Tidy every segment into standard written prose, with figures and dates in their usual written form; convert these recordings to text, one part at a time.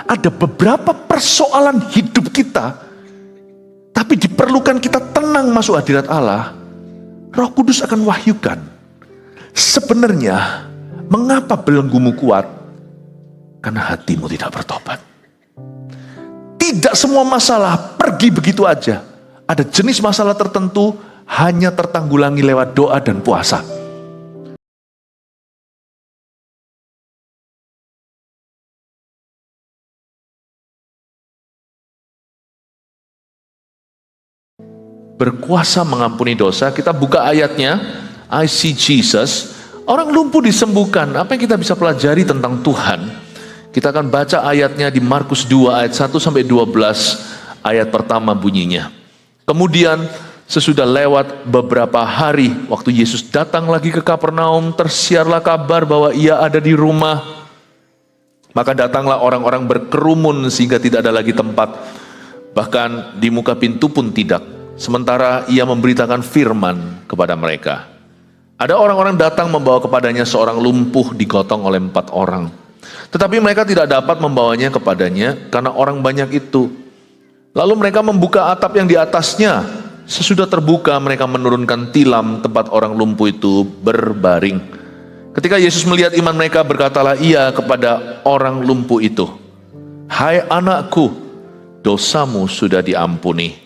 ada beberapa persoalan hidup kita, tapi diperlukan kita tenang masuk hadirat Allah, Roh Kudus akan wahyukan. Sebenarnya, mengapa belenggumu kuat? Karena hatimu tidak bertobat. Tidak semua masalah pergi begitu aja. Ada jenis masalah tertentu hanya tertanggulangi lewat doa dan puasa. Berkuasa mengampuni dosa. Kita buka ayatnya, I see Jesus. Orang lumpuh disembuhkan. Apa yang kita bisa pelajari tentang Tuhan? Kita akan baca ayatnya di Markus 2 ayat 1-12. Ayat pertama bunyinya. Kemudian sesudah lewat beberapa hari, waktu Yesus datang lagi ke Kapernaum, tersiarlah kabar bahwa ia ada di rumah. Maka datanglah orang-orang berkerumun sehingga tidak ada lagi tempat. Bahkan di muka pintu pun tidak. Sementara ia memberitakan firman kepada mereka. Ada orang-orang datang membawa kepadanya seorang lumpuh digotong oleh 4 orang. Tetapi mereka tidak dapat membawanya kepadanya karena orang banyak itu. Lalu mereka membuka atap yang di atasnya. Sesudah terbuka mereka menurunkan tilam tempat orang lumpuh itu berbaring. Ketika Yesus melihat iman mereka, berkatalah ia kepada orang lumpuh itu, "Hai anakku, dosamu sudah diampuni."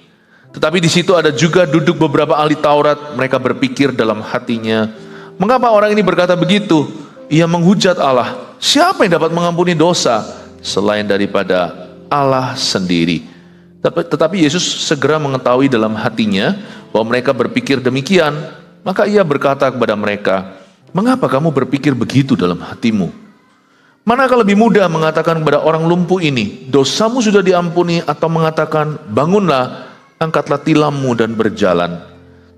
Tetapi di situ ada juga duduk beberapa ahli Taurat. Mereka berpikir dalam hatinya, mengapa orang ini berkata begitu? Ia menghujat Allah. Siapa yang dapat mengampuni dosa selain daripada Allah sendiri? Tetapi Yesus segera mengetahui dalam hatinya bahwa mereka berpikir demikian. Maka ia berkata kepada mereka, mengapa kamu berpikir begitu dalam hatimu? Manakah lebih mudah mengatakan kepada orang lumpuh ini, dosamu sudah diampuni, atau mengatakan, bangunlah, angkatlah tilammu dan berjalan.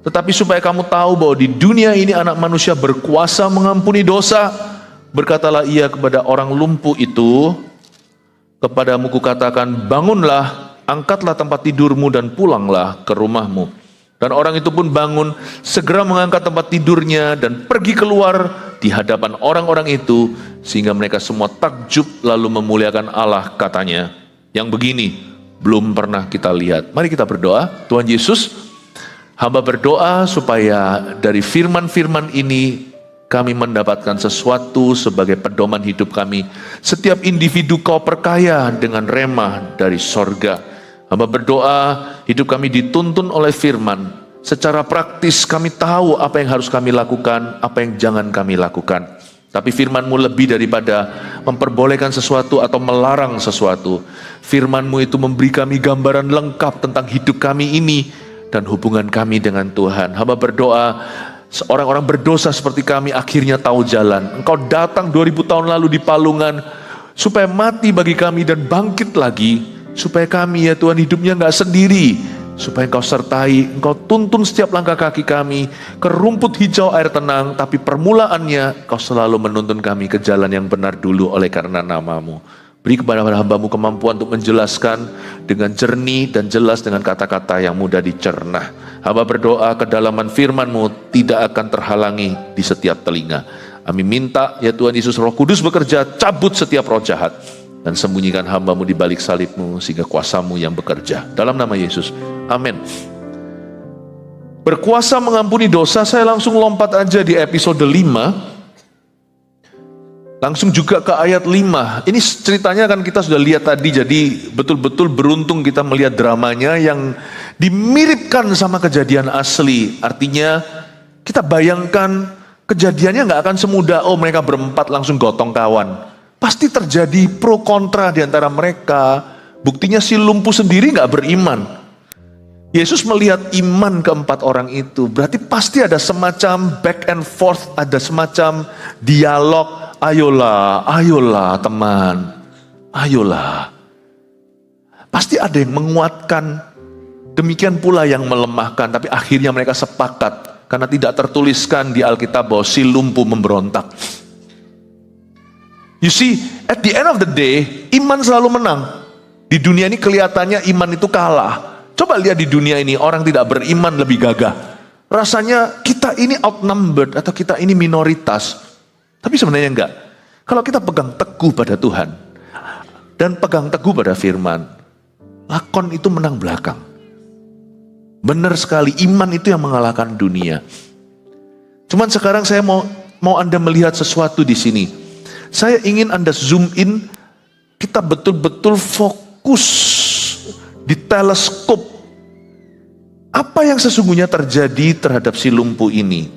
Tetapi supaya kamu tahu bahwa di dunia ini anak manusia berkuasa mengampuni dosa, berkatalah ia kepada orang lumpuh itu, kepadamu kukatakan, bangunlah, angkatlah tempat tidurmu dan pulanglah ke rumahmu. Dan orang itu pun bangun, segera mengangkat tempat tidurnya dan pergi keluar di hadapan orang-orang itu, sehingga mereka semua takjub lalu memuliakan Allah, katanya, yang begini belum pernah kita lihat. Mari kita berdoa. Tuhan Yesus, hamba berdoa supaya dari firman-firman ini kami mendapatkan sesuatu sebagai pedoman hidup kami. Setiap individu kau perkaya dengan remah dari sorga. Hamba berdoa hidup kami dituntun oleh firman. Secara praktis kami tahu apa yang harus kami lakukan, apa yang jangan kami lakukan. Tapi firman-Mu lebih daripada memperbolehkan sesuatu atau melarang sesuatu. Firman-Mu itu memberi kami gambaran lengkap tentang hidup kami ini dan hubungan kami dengan Tuhan. Hamba berdoa, orang-orang berdosa seperti kami akhirnya tahu jalan. Engkau datang 2000 tahun lalu di palungan supaya mati bagi kami dan bangkit lagi. Supaya kami ya Tuhan hidupnya gak sendiri. Supaya Engkau sertai, Engkau tuntun setiap langkah kaki kami ke rumput hijau air tenang, tapi permulaannya Engkau selalu menuntun kami ke jalan yang benar dulu oleh karena nama-Mu. Beri kepada hamba-Mu kemampuan untuk menjelaskan dengan jernih dan jelas dengan kata-kata yang mudah dicerna. Hamba berdoa kedalaman firman-Mu tidak akan terhalangi di setiap telinga. Kami minta ya Tuhan Yesus, Roh Kudus bekerja, cabut setiap roh jahat. Dan sembunyikan hamba-Mu di balik salib-Mu sehingga kuasa-Mu yang bekerja. Dalam nama Yesus, amin. Berkuasa mengampuni dosa, saya langsung lompat aja di episode 5. Langsung juga ke ayat 5. Ini ceritanya kan kita sudah lihat tadi, jadi betul-betul beruntung kita melihat dramanya yang dimiripkan sama kejadian asli. Artinya kita bayangkan kejadiannya gak akan semudah, oh mereka berempat langsung gotong kawan. Pasti terjadi pro kontra di antara mereka. Buktinya si lumpuh sendiri gak beriman. Yesus melihat iman keempat orang itu. Berarti pasti ada semacam back and forth. Ada semacam dialog. Ayolah, ayolah teman. Ayolah. Pasti ada yang menguatkan. Demikian pula yang melemahkan. Tapi akhirnya mereka sepakat. Karena tidak tertuliskan di Alkitab bahwa si lumpuh memberontak. You see, at the end of the day, iman selalu menang. Di dunia ini kelihatannya iman itu kalah. Coba lihat di dunia ini, orang tidak beriman lebih gagah. Rasanya kita ini outnumbered atau kita ini minoritas. Tapi sebenarnya enggak. Kalau kita pegang teguh pada Tuhan, dan pegang teguh pada firman. Lakon itu menang belakang. Benar sekali, iman itu yang mengalahkan dunia. Cuman sekarang saya mau Anda melihat sesuatu di sini. Saya ingin Anda zoom in, kita betul-betul fokus di teleskop. Apa yang sesungguhnya terjadi terhadap si lumpuh ini?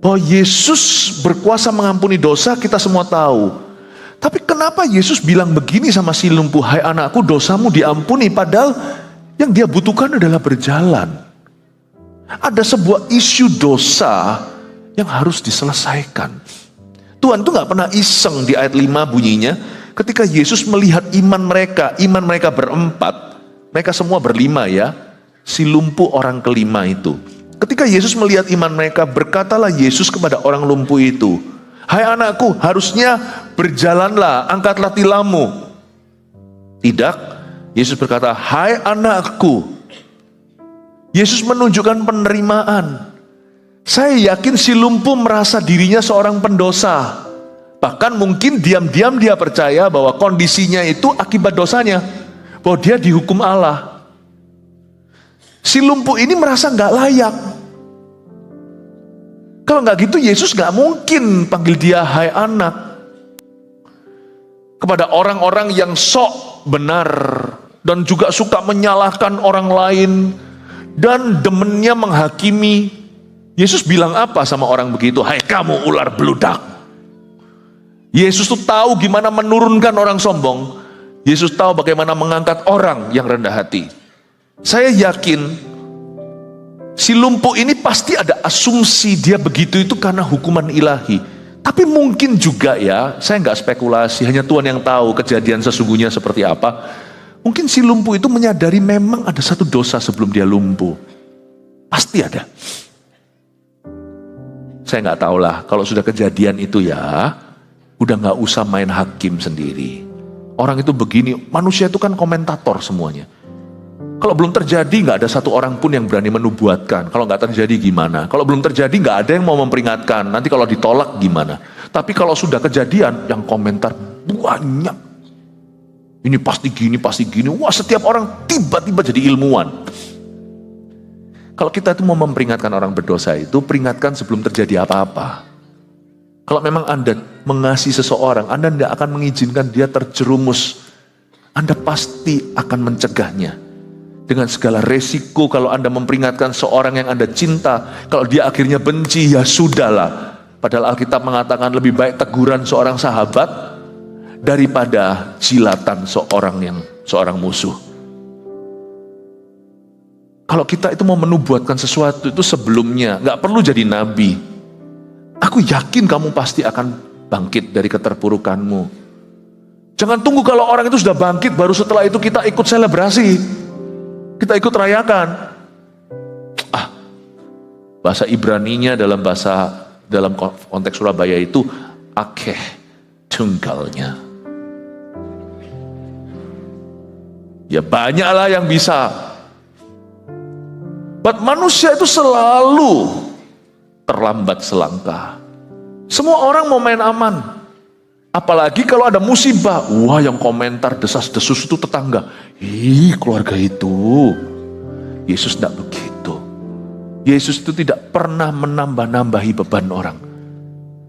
Bahwa Yesus berkuasa mengampuni dosa, kita semua tahu. Tapi kenapa Yesus bilang begini sama si lumpuh, hai anakku dosamu diampuni, padahal yang dia butuhkan adalah berjalan. Ada sebuah isu dosa yang harus diselesaikan. Tuhan itu gak pernah iseng. Di ayat 5 bunyinya, ketika Yesus melihat iman mereka berempat, mereka semua berlima ya, si lumpuh orang kelima itu. Ketika Yesus melihat iman mereka, berkatalah Yesus kepada orang lumpuh itu, hai anakku, harusnya berjalanlah, angkatlah tilammu. Tidak, Yesus berkata, hai anakku. Yesus menunjukkan penerimaan. Saya yakin si lumpuh merasa dirinya seorang pendosa. Bahkan mungkin diam-diam dia percaya bahwa kondisinya itu akibat dosanya, bahwa dia dihukum Allah. Si lumpuh ini merasa gak layak. Kalau nggak gitu Yesus nggak mungkin panggil dia hai anak. Kepada orang-orang yang sok benar dan juga suka menyalahkan orang lain dan demennya menghakimi, Yesus bilang apa sama orang begitu? Hai kamu ular beludak. Yesus tuh tahu gimana menurunkan orang sombong. Yesus tahu bagaimana mengangkat orang yang rendah hati. Saya yakin si lumpuh ini pasti ada asumsi dia begitu itu karena hukuman ilahi. Tapi mungkin juga ya, saya nggak spekulasi, hanya Tuhan yang tahu kejadian sesungguhnya seperti apa. Mungkin si lumpuh itu menyadari memang ada satu dosa sebelum dia lumpuh. Pasti ada. Saya nggak tahu lah, kalau sudah kejadian itu ya, udah nggak usah main hakim sendiri. Orang itu begini, manusia itu kan komentator semuanya. Kalau belum terjadi nggak ada satu orang pun yang berani menubuatkan. Kalau nggak terjadi gimana? Kalau belum terjadi nggak ada yang mau memperingatkan. Nanti kalau ditolak gimana? Tapi kalau sudah kejadian, yang komentar banyak. Ini pasti gini, pasti gini. Wah, setiap orang tiba-tiba jadi ilmuwan. Kalau kita itu mau memperingatkan orang berdosa itu, peringatkan sebelum terjadi apa-apa. Kalau memang Anda mengasihi seseorang, Anda tidak akan mengizinkan dia terjerumus. Anda pasti akan mencegahnya. Dengan segala resiko kalau Anda memperingatkan seorang yang Anda cinta, kalau dia akhirnya benci, ya sudahlah. Padahal Alkitab mengatakan lebih baik teguran seorang sahabat daripada jilatan seorang musuh. Kalau kita itu mau menubuatkan sesuatu itu sebelumnya, gak perlu jadi nabi. Aku yakin kamu pasti akan bangkit dari keterpurukanmu. Jangan tunggu kalau orang itu sudah bangkit, baru setelah itu kita ikut selebrasi. Kita ikut rayakan. Bahasa Ibraninya dalam konteks Surabaya itu akeh tunggalnya. Ya banyaklah yang bisa. But manusia itu selalu terlambat selangkah. Semua orang mau main aman. Apalagi kalau ada musibah, wah yang komentar desas-desus itu tetangga. Keluarga itu. Yesus tidak begitu. Yesus itu tidak pernah menambah-nambahi beban orang.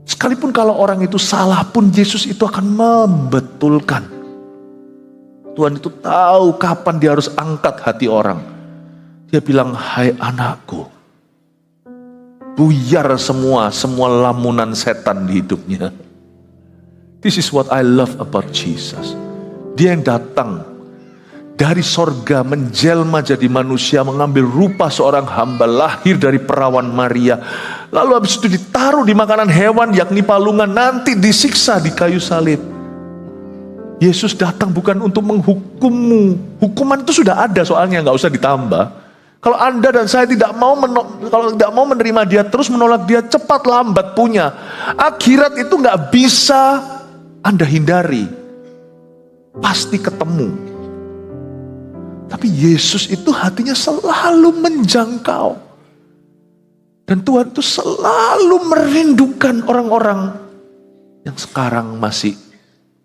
Sekalipun kalau orang itu salah pun, Yesus itu akan membetulkan. Tuhan itu tahu kapan dia harus angkat hati orang. Dia bilang, hai anakku, buyar semua lamunan setan di hidupnya. This is what I love about Jesus. Dia yang datang dari sorga menjelma jadi manusia, mengambil rupa seorang hamba, lahir dari perawan Maria, lalu habis itu ditaruh di makanan hewan yakni palungan, nanti disiksa di kayu salib. Yesus datang bukan untuk menghukummu. Hukuman itu sudah ada soalnya, nggak usah ditambah. Kalau Anda dan saya tidak mau menerima dia, terus menolak dia, cepat lambat punya. Akhirat itu nggak bisa Anda hindari, pasti ketemu. Tapi Yesus itu hatinya selalu menjangkau. Dan Tuhan itu selalu merindukan orang-orang yang sekarang masih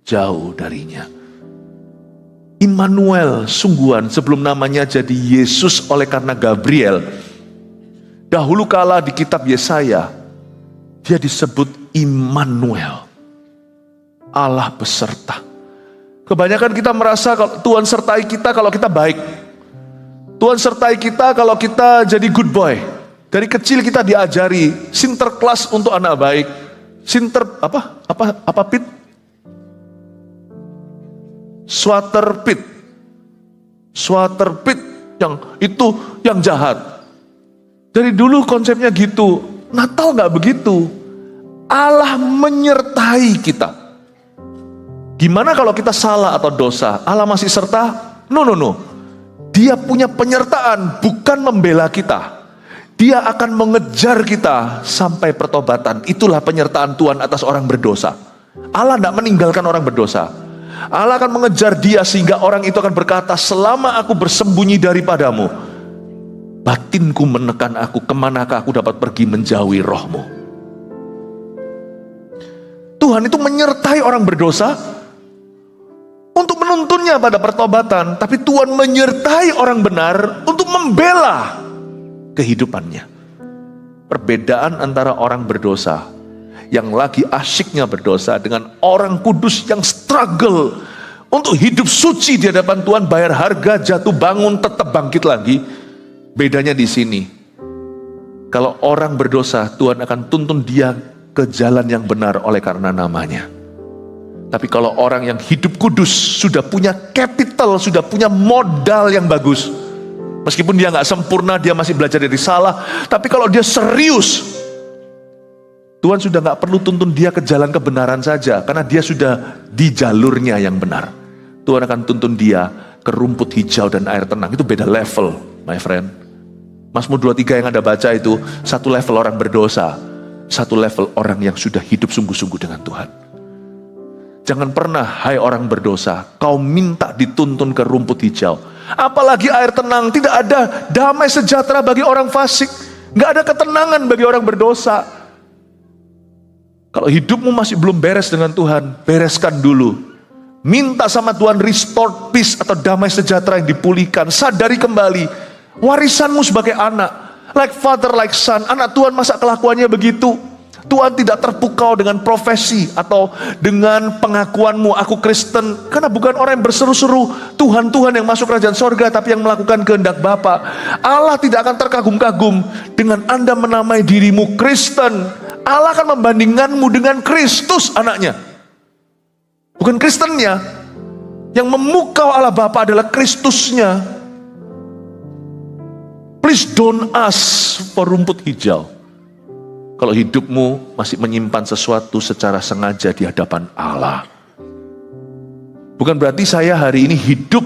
jauh darinya. Immanuel, sungguhan, sebelum namanya jadi Yesus oleh karena Gabriel. Dahulu kala di kitab Yesaya, dia disebut Immanuel, Allah beserta. Kebanyakan kita merasa kalau Tuhan sertai kita kalau kita baik. Tuhan sertai kita kalau kita jadi good boy. Dari kecil kita diajari Sinterklas untuk anak baik. Pit? Swater pit yang itu yang jahat. Dari dulu konsepnya gitu. Natal nggak begitu. Allah menyertai kita. Gimana kalau kita salah atau dosa? Allah masih serta? No. Dia punya penyertaan, bukan membela kita. Dia akan mengejar kita sampai pertobatan. Itulah penyertaan Tuhan atas orang berdosa. Allah tidak meninggalkan orang berdosa. Allah akan mengejar dia sehingga orang itu akan berkata, selama aku bersembunyi daripadamu, batinku menekan aku, kemanakah aku dapat pergi menjauhi rohmu. Tuhan itu menyertai orang berdosa untuk menuntunnya pada pertobatan, tapi Tuhan menyertai orang benar untuk membela kehidupannya. Perbedaan antara orang berdosa yang lagi asyiknya berdosa dengan orang kudus yang struggle untuk hidup suci di hadapan Tuhan, bayar harga, jatuh bangun, tetap bangkit lagi. Bedanya di sini. Kalau orang berdosa, Tuhan akan tuntun dia ke jalan yang benar oleh karena namanya. Tapi kalau orang yang hidup kudus, sudah punya capital, sudah punya modal yang bagus. Meskipun dia nggak sempurna, dia masih belajar dari salah. Tapi kalau dia serius, Tuhan sudah nggak perlu tuntun dia ke jalan kebenaran saja. Karena dia sudah di jalurnya yang benar. Tuhan akan tuntun dia ke rumput hijau dan air tenang. Itu beda level, my friend. Mazmur 23 yang Anda baca itu, satu level orang berdosa. Satu level orang yang sudah hidup sungguh-sungguh dengan Tuhan. Jangan pernah, hai orang berdosa, kau minta dituntun ke rumput hijau. Apalagi air tenang, tidak ada damai sejahtera bagi orang fasik. Nggak ada ketenangan bagi orang berdosa. Kalau hidupmu masih belum beres dengan Tuhan, bereskan dulu. Minta sama Tuhan restored peace atau damai sejahtera yang dipulihkan. Sadari kembali, warisanmu sebagai anak. Like father, like son. Anak Tuhan masa kelakuannya begitu? Tuhan tidak terpukau dengan profesi atau dengan pengakuanmu, aku Kristen. Karena bukan orang yang berseru-seru Tuhan yang masuk kerajaan sorga, tapi yang melakukan kehendak Bapa. Allah tidak akan terkagum-kagum dengan Anda menamai dirimu Kristen. Allah akan membandingkanmu dengan Kristus anaknya, bukan Kristennya. Yang memukau Allah Bapa adalah Kristusnya. Please don't ask for rumput hijau kalau hidupmu masih menyimpan sesuatu secara sengaja di hadapan Allah. Bukan berarti saya hari ini hidup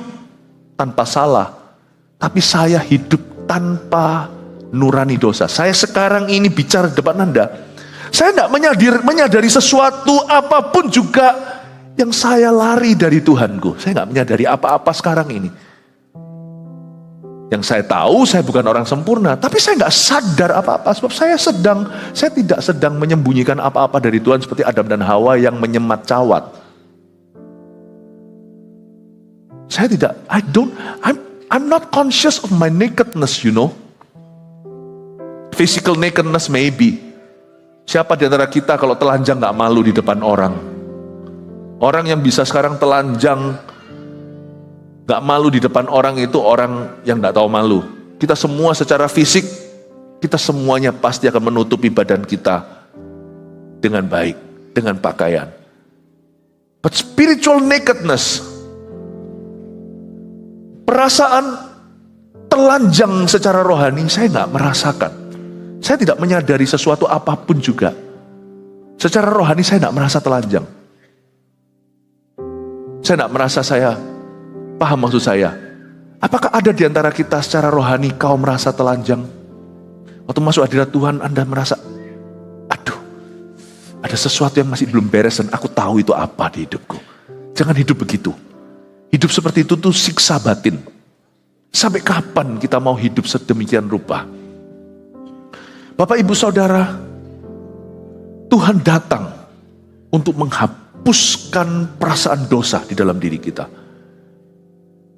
tanpa salah, tapi saya hidup tanpa nurani dosa. Saya sekarang ini bicara di depan Anda, saya tidak menyadari sesuatu apapun juga yang saya lari dari Tuhanku. Saya tidak menyadari apa-apa sekarang ini. Yang saya tahu, saya bukan orang sempurna, tapi saya nggak sadar apa-apa, sebab saya tidak sedang menyembunyikan apa-apa dari Tuhan seperti Adam dan Hawa yang menyemat cawat. Saya tidak, I'm not conscious of my nakedness, you know. Physical nakedness maybe. Siapa di antara kita kalau telanjang nggak malu di depan orang? Orang yang bisa sekarang telanjang gak malu di depan orang itu orang yang gak tahu malu. Kita semua secara fisik, kita semuanya pasti akan menutupi badan kita dengan baik, dengan pakaian. But spiritual nakedness, perasaan telanjang secara rohani, saya gak merasakan. Saya tidak menyadari sesuatu apapun juga. Secara rohani saya gak merasa telanjang. Saya gak merasa saya paham maksud saya. Apakah ada di antara kita secara rohani kau merasa telanjang? Waktu masuk hadirat Tuhan Anda merasa, aduh, ada sesuatu yang masih belum beres dan aku tahu itu apa di hidupku. Jangan hidup begitu. Hidup seperti itu tuh siksa batin. Sampai kapan kita mau hidup sedemikian rupa? Bapak Ibu Saudara, Tuhan datang untuk menghapuskan perasaan dosa di dalam diri kita.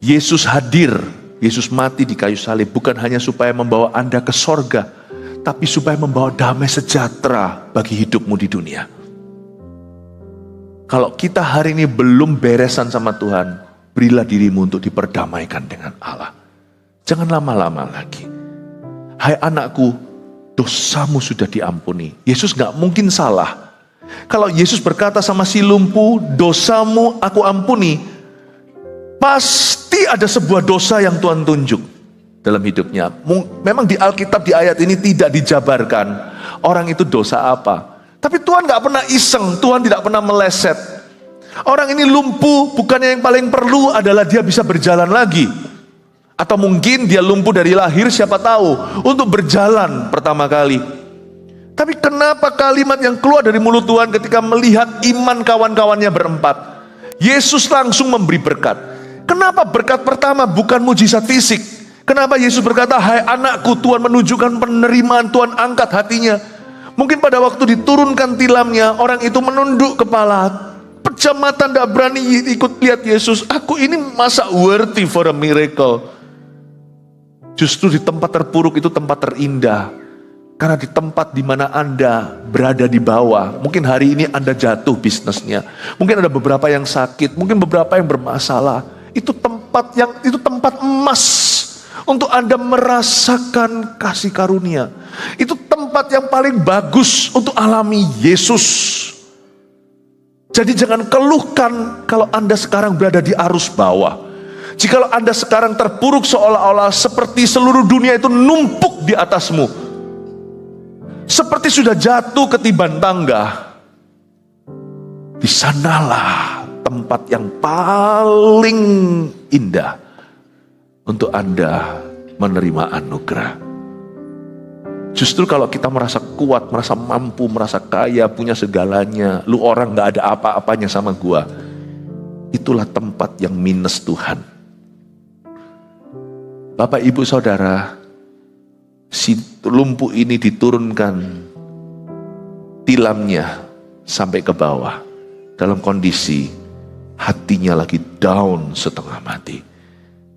Yesus hadir, Yesus mati di kayu salib bukan hanya supaya membawa Anda ke sorga, tapi supaya membawa damai sejahtera bagi hidupmu di dunia. Kalau kita hari ini belum beresan sama Tuhan, berilah dirimu untuk diperdamaikan dengan Allah. Jangan lama-lama lagi. Hai anakku, dosamu sudah diampuni. Yesus gak mungkin salah. Kalau Yesus berkata sama si lumpuh, dosamu aku ampuni, pasti ada sebuah dosa yang Tuhan tunjuk dalam hidupnya. Memang di Alkitab di ayat ini tidak dijabarkan orang itu dosa apa. Tapi Tuhan gak pernah iseng, Tuhan tidak pernah meleset. Orang ini lumpuh, bukannya yang paling perlu adalah dia bisa berjalan lagi. Atau mungkin dia lumpuh dari lahir, siapa tahu, untuk berjalan pertama kali. Tapi kenapa kalimat yang keluar dari mulut Tuhan ketika melihat iman kawan-kawannya berempat? Yesus langsung memberi berkat. Kenapa berkat pertama bukan mujizat fisik? Kenapa Yesus berkata, hai anakku, Tuhan menunjukkan penerimaan, Tuhan angkat hatinya. Mungkin pada waktu diturunkan tilamnya, orang itu menunduk kepala. Pejam mata, tidak berani ikut lihat Yesus. Aku ini masa worthy for a miracle? Justru di tempat terpuruk itu tempat terindah. Karena di tempat di mana Anda berada di bawah, mungkin hari ini Anda jatuh bisnisnya. Mungkin ada beberapa yang sakit, mungkin beberapa yang bermasalah. Itu tempat emas untuk Anda merasakan kasih karunia. Itu tempat yang paling bagus untuk alami Yesus. Jadi jangan keluhkan kalau Anda sekarang berada di arus bawah. Jikalau Anda sekarang terpuruk seolah-olah seperti seluruh dunia itu numpuk di atasmu, seperti sudah jatuh ketiban tangga, di sanalah tempat yang paling indah untuk Anda menerima anugerah. Justru kalau kita merasa kuat, merasa mampu, merasa kaya, punya segalanya, lu orang gak ada apa-apanya sama gua, itulah tempat yang minus Tuhan. Bapak, Ibu, Saudara, si lumpuh ini diturunkan tilamnya sampai ke bawah dalam kondisi hatinya lagi down setengah mati.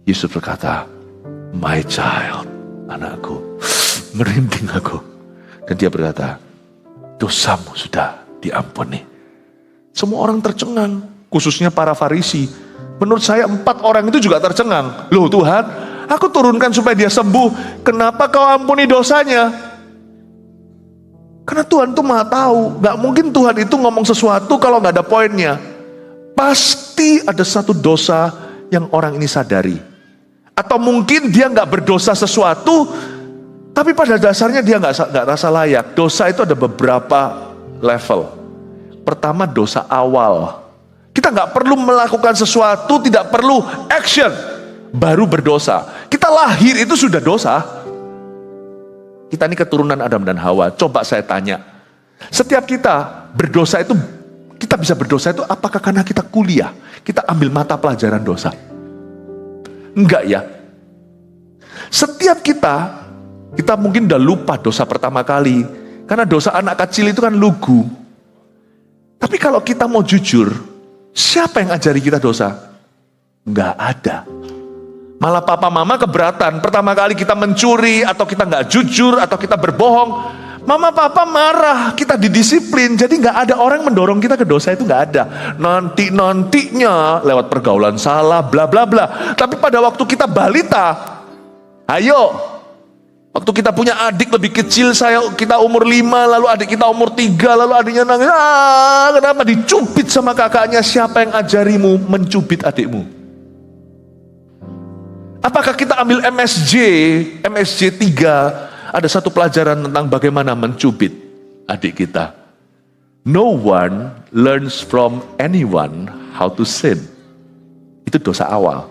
Yesus berkata, my child, anakku, merinding aku. Dan dia berkata, dosamu sudah diampuni. Semua orang tercengang, khususnya para Farisi. Menurut saya 4 orang itu juga tercengang. Loh Tuhan, aku turunkan supaya dia sembuh, kenapa kau ampuni dosanya? Karena Tuhan tuh maha tahu, gak mungkin Tuhan itu ngomong sesuatu kalau gak ada poinnya. Pasti ada satu dosa yang orang ini sadari. Atau mungkin dia gak berdosa sesuatu, tapi pada dasarnya dia gak rasa layak. Dosa itu ada beberapa level. Pertama, dosa awal. Kita gak perlu melakukan sesuatu, tidak perlu action, baru berdosa. Kita lahir itu sudah dosa. Kita ini keturunan Adam dan Hawa. Coba saya tanya, setiap kita berdosa itu, kita bisa berdosa itu apakah karena kita kuliah, kita ambil mata pelajaran dosa? Enggak ya. Setiap kita mungkin udah lupa dosa pertama kali, karena dosa anak kecil itu kan lugu. Tapi kalau kita mau jujur, siapa yang ajari kita dosa? Enggak ada. Malah papa mama keberatan. Pertama kali kita mencuri, atau kita nggak jujur, atau kita berbohong, mama papa marah, kita didisiplin. Jadi nggak ada orang mendorong kita ke dosa, itu nggak ada. Nantinya lewat pergaulan salah, bla bla bla. Tapi pada waktu kita balita, ayo, waktu kita punya adik lebih kecil, kita umur 5, lalu adik kita umur 3, lalu adiknya nangis, kenapa dicubit sama kakaknya? Siapa yang ajarimu mencubit adikmu? Apakah kita ambil MSJ 3, ada satu pelajaran tentang bagaimana mencubit adik kita? No one learns from anyone how to sin. Itu dosa awal.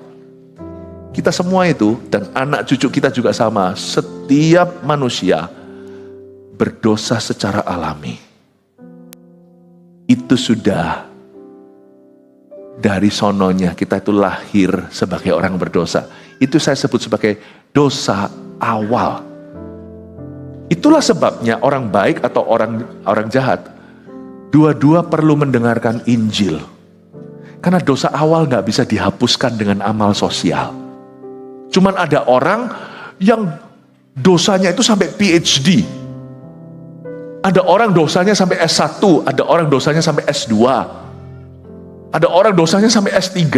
Kita semua itu, dan anak cucu kita juga sama, setiap manusia berdosa secara alami. Itu sudah dari sononya kita itu lahir sebagai orang berdosa. Itu saya sebut sebagai dosa awal. Itulah sebabnya orang baik atau orang jahat, dua-dua perlu mendengarkan Injil. Karena dosa awal gak bisa dihapuskan dengan amal sosial. Cuman ada orang yang dosanya itu sampai PhD. Ada orang dosanya sampai S1, ada orang dosanya sampai S2. Ada orang dosanya sampai S3.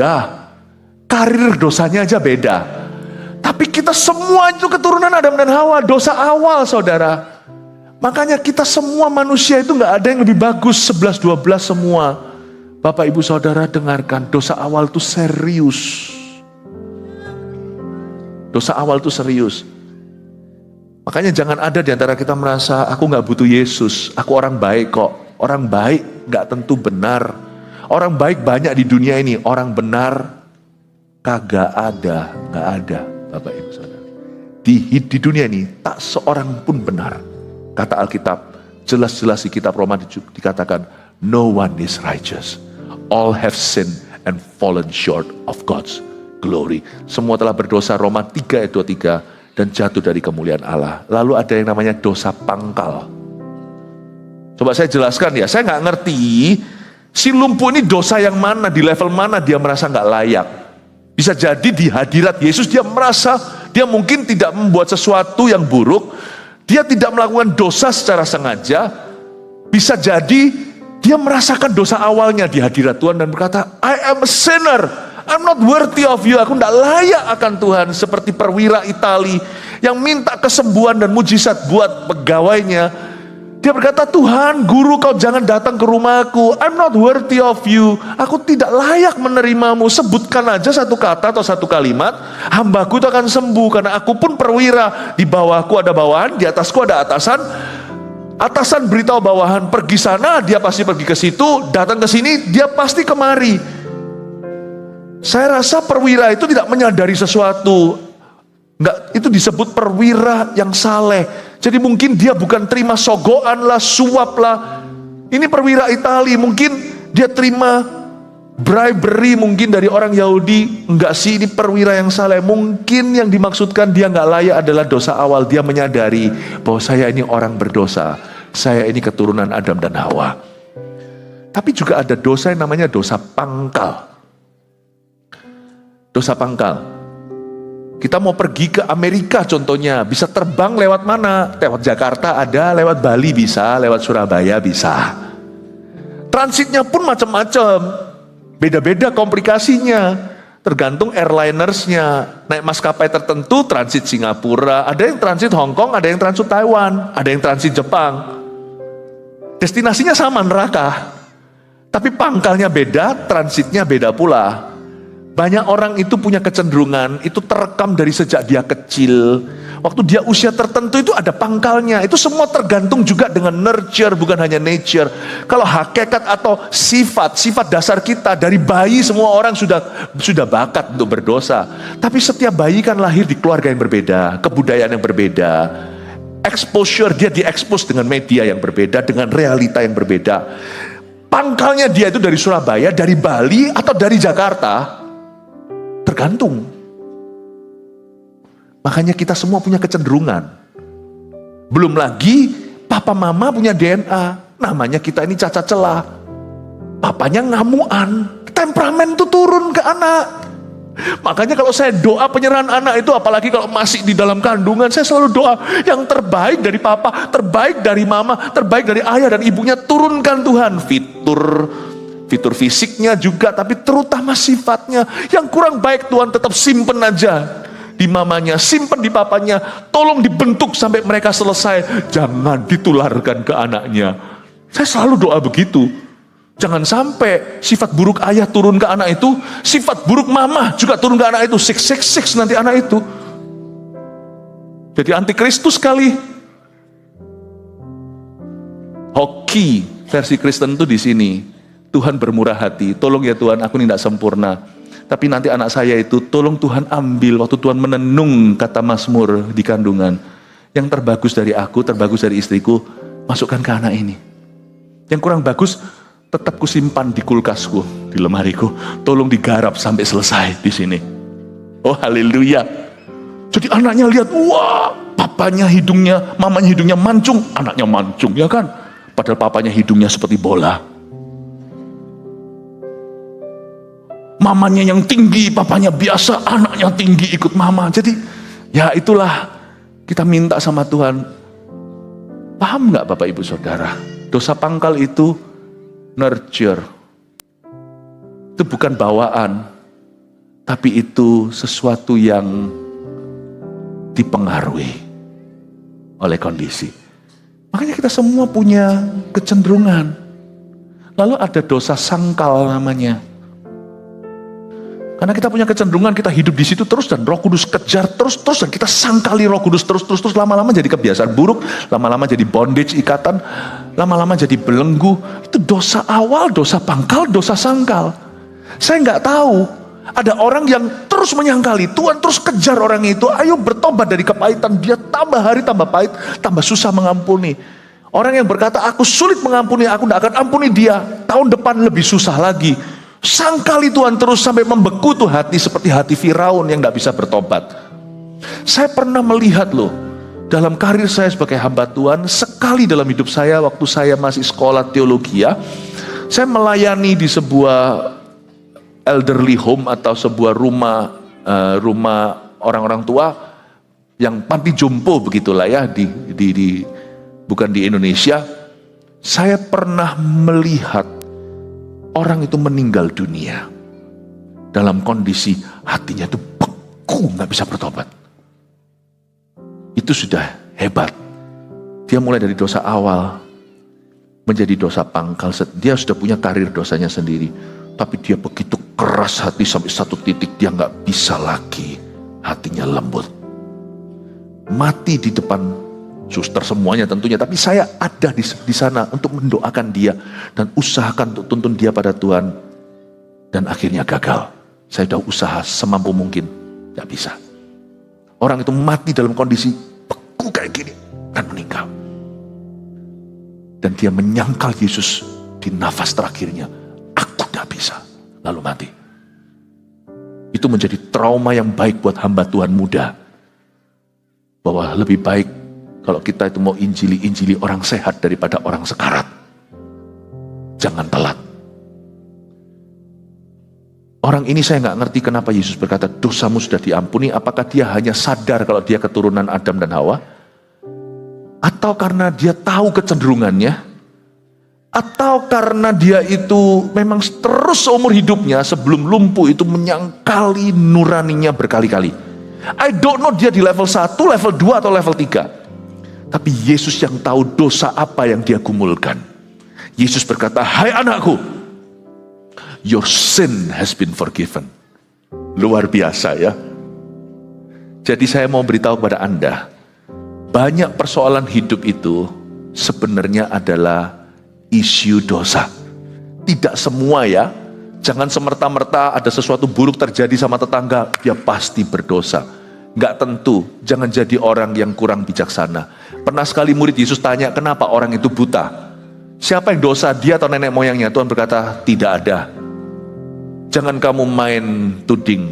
Karir dosanya aja beda. Tapi kita semua itu keturunan Adam dan Hawa, dosa awal saudara. Makanya kita semua manusia itu gak ada yang lebih bagus, 11-12 semua. Bapak ibu saudara dengarkan, dosa awal itu serius. Dosa awal itu serius. Makanya jangan ada di antara kita merasa, aku gak butuh Yesus, aku orang baik kok. Orang baik gak tentu benar. Orang baik banyak di dunia ini, orang benar kagak ada, gak ada Bapak ibu saudara. Di dunia ini tak seorang pun benar. Kata Alkitab, jelas-jelas di kitab Roma dikatakan, no one is righteous. All have sinned and fallen short of God's glory. Semua telah berdosa, Roma 3 ayat 23, dan jatuh dari kemuliaan Allah. Lalu ada yang namanya dosa pangkal. Coba saya jelaskan ya, saya gak ngerti si lumpuh ini dosa yang mana, di level mana dia merasa gak layak. Bisa jadi di hadirat Yesus dia merasa, dia mungkin tidak membuat sesuatu yang buruk, dia tidak melakukan dosa secara sengaja. Bisa jadi dia merasakan dosa awalnya di hadirat Tuhan dan berkata, I am a sinner, I'm not worthy of you, aku tidak layak akan Tuhan. Seperti perwira Itali yang minta kesembuhan dan mujizat buat pegawainya. Dia berkata, Tuhan, guru, kau jangan datang ke rumahku, I'm not worthy of you, aku tidak layak menerimamu. Sebutkan aja satu kata atau satu kalimat, hambaku itu akan sembuh. Karena aku pun perwira, di bawahku ada bawahan, di atasku ada atasan. Atasan beritahu bawahan pergi sana, dia pasti pergi ke situ, datang ke sini, dia pasti kemari. Saya rasa perwira itu tidak menyadari sesuatu. Enggak, itu disebut perwira yang saleh. Jadi mungkin dia bukan terima sogoan lah, suap lah. Ini perwira Itali, mungkin dia terima bribery mungkin dari orang Yahudi. Enggak sih, ini perwira yang saleh. Mungkin yang dimaksudkan dia enggak layak adalah dosa awal. Dia menyadari bahwa saya ini orang berdosa, saya ini keturunan Adam dan Hawa. Tapi juga ada dosa yang namanya dosa pangkal. Dosa pangkal. Kita mau pergi ke Amerika contohnya, bisa terbang lewat mana? Lewat Jakarta ada, lewat Bali bisa, lewat Surabaya bisa. Transitnya pun macam-macam, beda-beda komplikasinya, tergantung airlinersnya. Naik maskapai tertentu transit Singapura, ada yang transit Hong Kong, ada yang transit Taiwan, ada yang transit Jepang. Destinasinya sama, neraka, tapi pangkalnya beda, transitnya beda pula. Banyak orang itu punya kecenderungan, itu terekam dari sejak dia kecil. Waktu dia usia tertentu itu ada pangkalnya. Itu semua tergantung juga dengan nurture, bukan hanya nature. Kalau hakikat atau sifat dasar kita, dari bayi semua orang sudah bakat untuk berdosa. Tapi setiap bayi kan lahir di keluarga yang berbeda, kebudayaan yang berbeda. Exposure, dia diekspos dengan media yang berbeda, dengan realita yang berbeda. Pangkalnya dia itu dari Surabaya, dari Bali, atau dari Jakarta. Tergantung. Makanya kita semua punya kecenderungan. Belum lagi papa mama punya DNA. Namanya kita ini cacat celah. Papanya ngamuan. Temperamen itu turun ke anak. Makanya kalau saya doa penyerahan anak itu, apalagi kalau masih di dalam kandungan, saya selalu doa yang terbaik dari papa, terbaik dari mama, terbaik dari ayah dan ibunya, turunkan Tuhan. Fitur fisiknya juga, tapi terutama sifatnya. Yang kurang baik Tuhan tetap simpen aja di mamanya, simpen di papanya. Tolong dibentuk sampai mereka selesai. Jangan ditularkan ke anaknya. Saya selalu doa begitu. Jangan sampai sifat buruk ayah turun ke anak itu, sifat buruk mama juga turun ke anak itu. 666 nanti anak itu. Jadi antikristus sekali. Hoki versi Kristen itu di sini. Tuhan bermurah hati, tolong ya Tuhan, aku ini tidak sempurna. Tapi nanti anak saya itu, tolong Tuhan ambil, waktu Tuhan menenung kata Mazmur di kandungan. Yang terbagus dari aku, terbagus dari istriku, masukkan ke anak ini. Yang kurang bagus, tetap kusimpan di kulkasku, di lemariku. Tolong digarap sampai selesai di sini. Oh haleluya. Jadi anaknya lihat, wah, papanya hidungnya, mamanya hidungnya mancung, anaknya mancung, ya kan? Padahal papanya hidungnya seperti bola. mamanya yang tinggi, papanya biasa, anaknya tinggi ikut mama. Jadi ya itulah kita minta sama Tuhan. Paham nggak Bapak Ibu Saudara? Dosa pangkal itu nurture. Itu bukan bawaan, tapi itu sesuatu yang dipengaruhi oleh kondisi. Makanya kita semua punya kecenderungan. Lalu ada dosa sangkal namanya. Karena kita punya kecenderungan, kita hidup di situ terus dan Roh Kudus kejar terus dan kita sangkali Roh Kudus terus lama-lama jadi kebiasaan buruk, lama-lama jadi bondage, ikatan, lama-lama jadi belenggu. Itu dosa awal, dosa pangkal, dosa sangkal. Saya nggak tahu. Ada orang yang terus menyangkali, Tuhan terus kejar orang itu, ayo bertobat dari kepahitan, dia tambah hari tambah pahit, tambah susah mengampuni. Orang yang berkata, aku sulit mengampuni, aku tidak akan ampuni dia, tahun depan lebih susah lagi. Sangkali Tuhan terus sampai membeku tuh hati, seperti hati Firaun yang tidak bisa bertobat. Saya pernah melihat loh, dalam karir saya sebagai hamba Tuhan, sekali dalam hidup saya, waktu saya masih sekolah teologi ya, saya melayani di sebuah elderly home atau sebuah rumah orang-orang tua yang panti jompo begitulah ya bukan di Indonesia. Saya pernah melihat orang itu meninggal dunia dalam kondisi hatinya itu beku, nggak bisa bertobat. Itu sudah hebat. Dia mulai dari dosa awal menjadi dosa pangkal. Dia sudah punya karir dosanya sendiri. Tapi dia begitu keras hati sampai satu titik dia nggak bisa lagi, hatinya lembut. Mati di depan suster semuanya tentunya, tapi saya ada di sana untuk mendoakan dia dan usahakan untuk tuntun dia pada Tuhan. Dan akhirnya gagal. Saya sudah usaha semampu mungkin, nggak bisa. Orang itu mati dalam kondisi beku kayak gini dan meninggal. Dan dia menyangkal Yesus di nafas terakhirnya. Tidak bisa, lalu mati. Itu menjadi trauma yang baik buat hamba Tuhan muda, bahwa lebih baik kalau kita itu mau injili orang sehat daripada orang sekarat. Jangan telat. Orang ini saya nggak ngerti kenapa Yesus berkata dosamu sudah diampuni. Apakah dia hanya sadar kalau dia keturunan Adam dan Hawa, atau karena dia tahu kecenderungannya, atau karena dia itu memang terus seumur hidupnya sebelum lumpuh itu menyangkali nuraninya berkali-kali. I don't know dia di level 1, level 2 atau level 3. Tapi Yesus yang tahu dosa apa yang dia gumulkan. Yesus berkata, hai anakku, your sin has been forgiven. Luar biasa ya. Jadi saya mau beritahu kepada Anda, banyak persoalan hidup itu sebenarnya adalah isu dosa. Tidak semua ya. Jangan semerta-merta ada sesuatu buruk terjadi sama tetangga, dia pasti berdosa. Nggak tentu. Jangan jadi orang yang kurang bijaksana. Pernah sekali murid Yesus tanya, kenapa orang itu buta? Siapa yang dosa, dia atau nenek moyangnya? Tuhan berkata, tidak ada. Jangan kamu main tuding.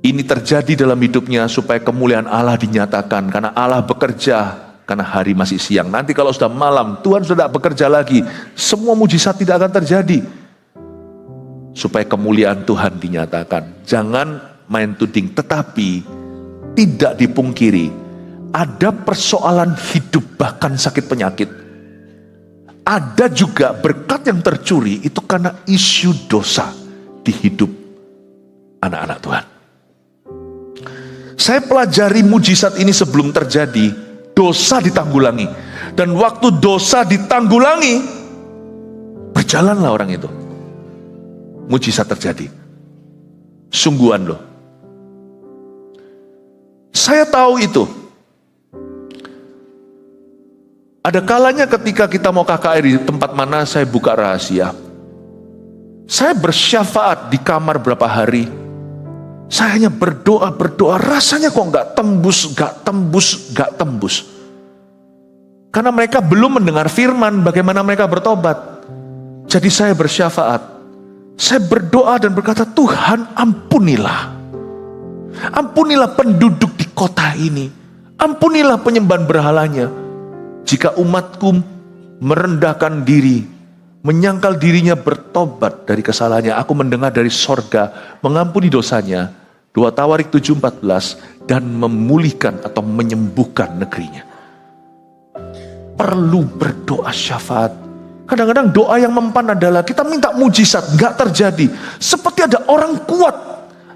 Ini terjadi dalam hidupnya supaya kemuliaan Allah dinyatakan. Karena Allah bekerja karena hari masih siang. Nanti kalau sudah malam, Tuhan sudah tidak bekerja lagi. Semua mujizat tidak akan terjadi. Supaya kemuliaan Tuhan dinyatakan. Jangan main tuding. Tetapi tidak dipungkiri, ada persoalan hidup bahkan sakit penyakit. Ada juga berkat yang tercuri itu karena isu dosa di hidup anak-anak Tuhan. Saya pelajari mujizat ini sebelum terjadi. Dosa ditanggulangi. Dan waktu dosa ditanggulangi, berjalanlah orang itu. Mujizat terjadi. Sungguhan loh. Saya tahu itu. Ada kalanya ketika kita mau KKR di tempat mana saya buka rahasia. Saya bersyafaat di kamar berapa hari. Saya hanya berdoa, rasanya kok nggak tembus. Karena mereka belum mendengar firman, bagaimana mereka bertobat. Jadi saya bersyafaat. Saya berdoa dan berkata, Tuhan ampunilah. Ampunilah penduduk di kota ini. Ampunilah penyembahan berhalanya. Jika umatku merendahkan diri, menyangkal dirinya bertobat dari kesalahannya, aku mendengar dari sorga, mengampuni dosanya, 2 Tawarik 7:14, dan memulihkan atau menyembuhkan negerinya. Perlu berdoa syafaat. Kadang-kadang doa yang mempan adalah kita minta mujizat, gak terjadi. Seperti ada orang kuat,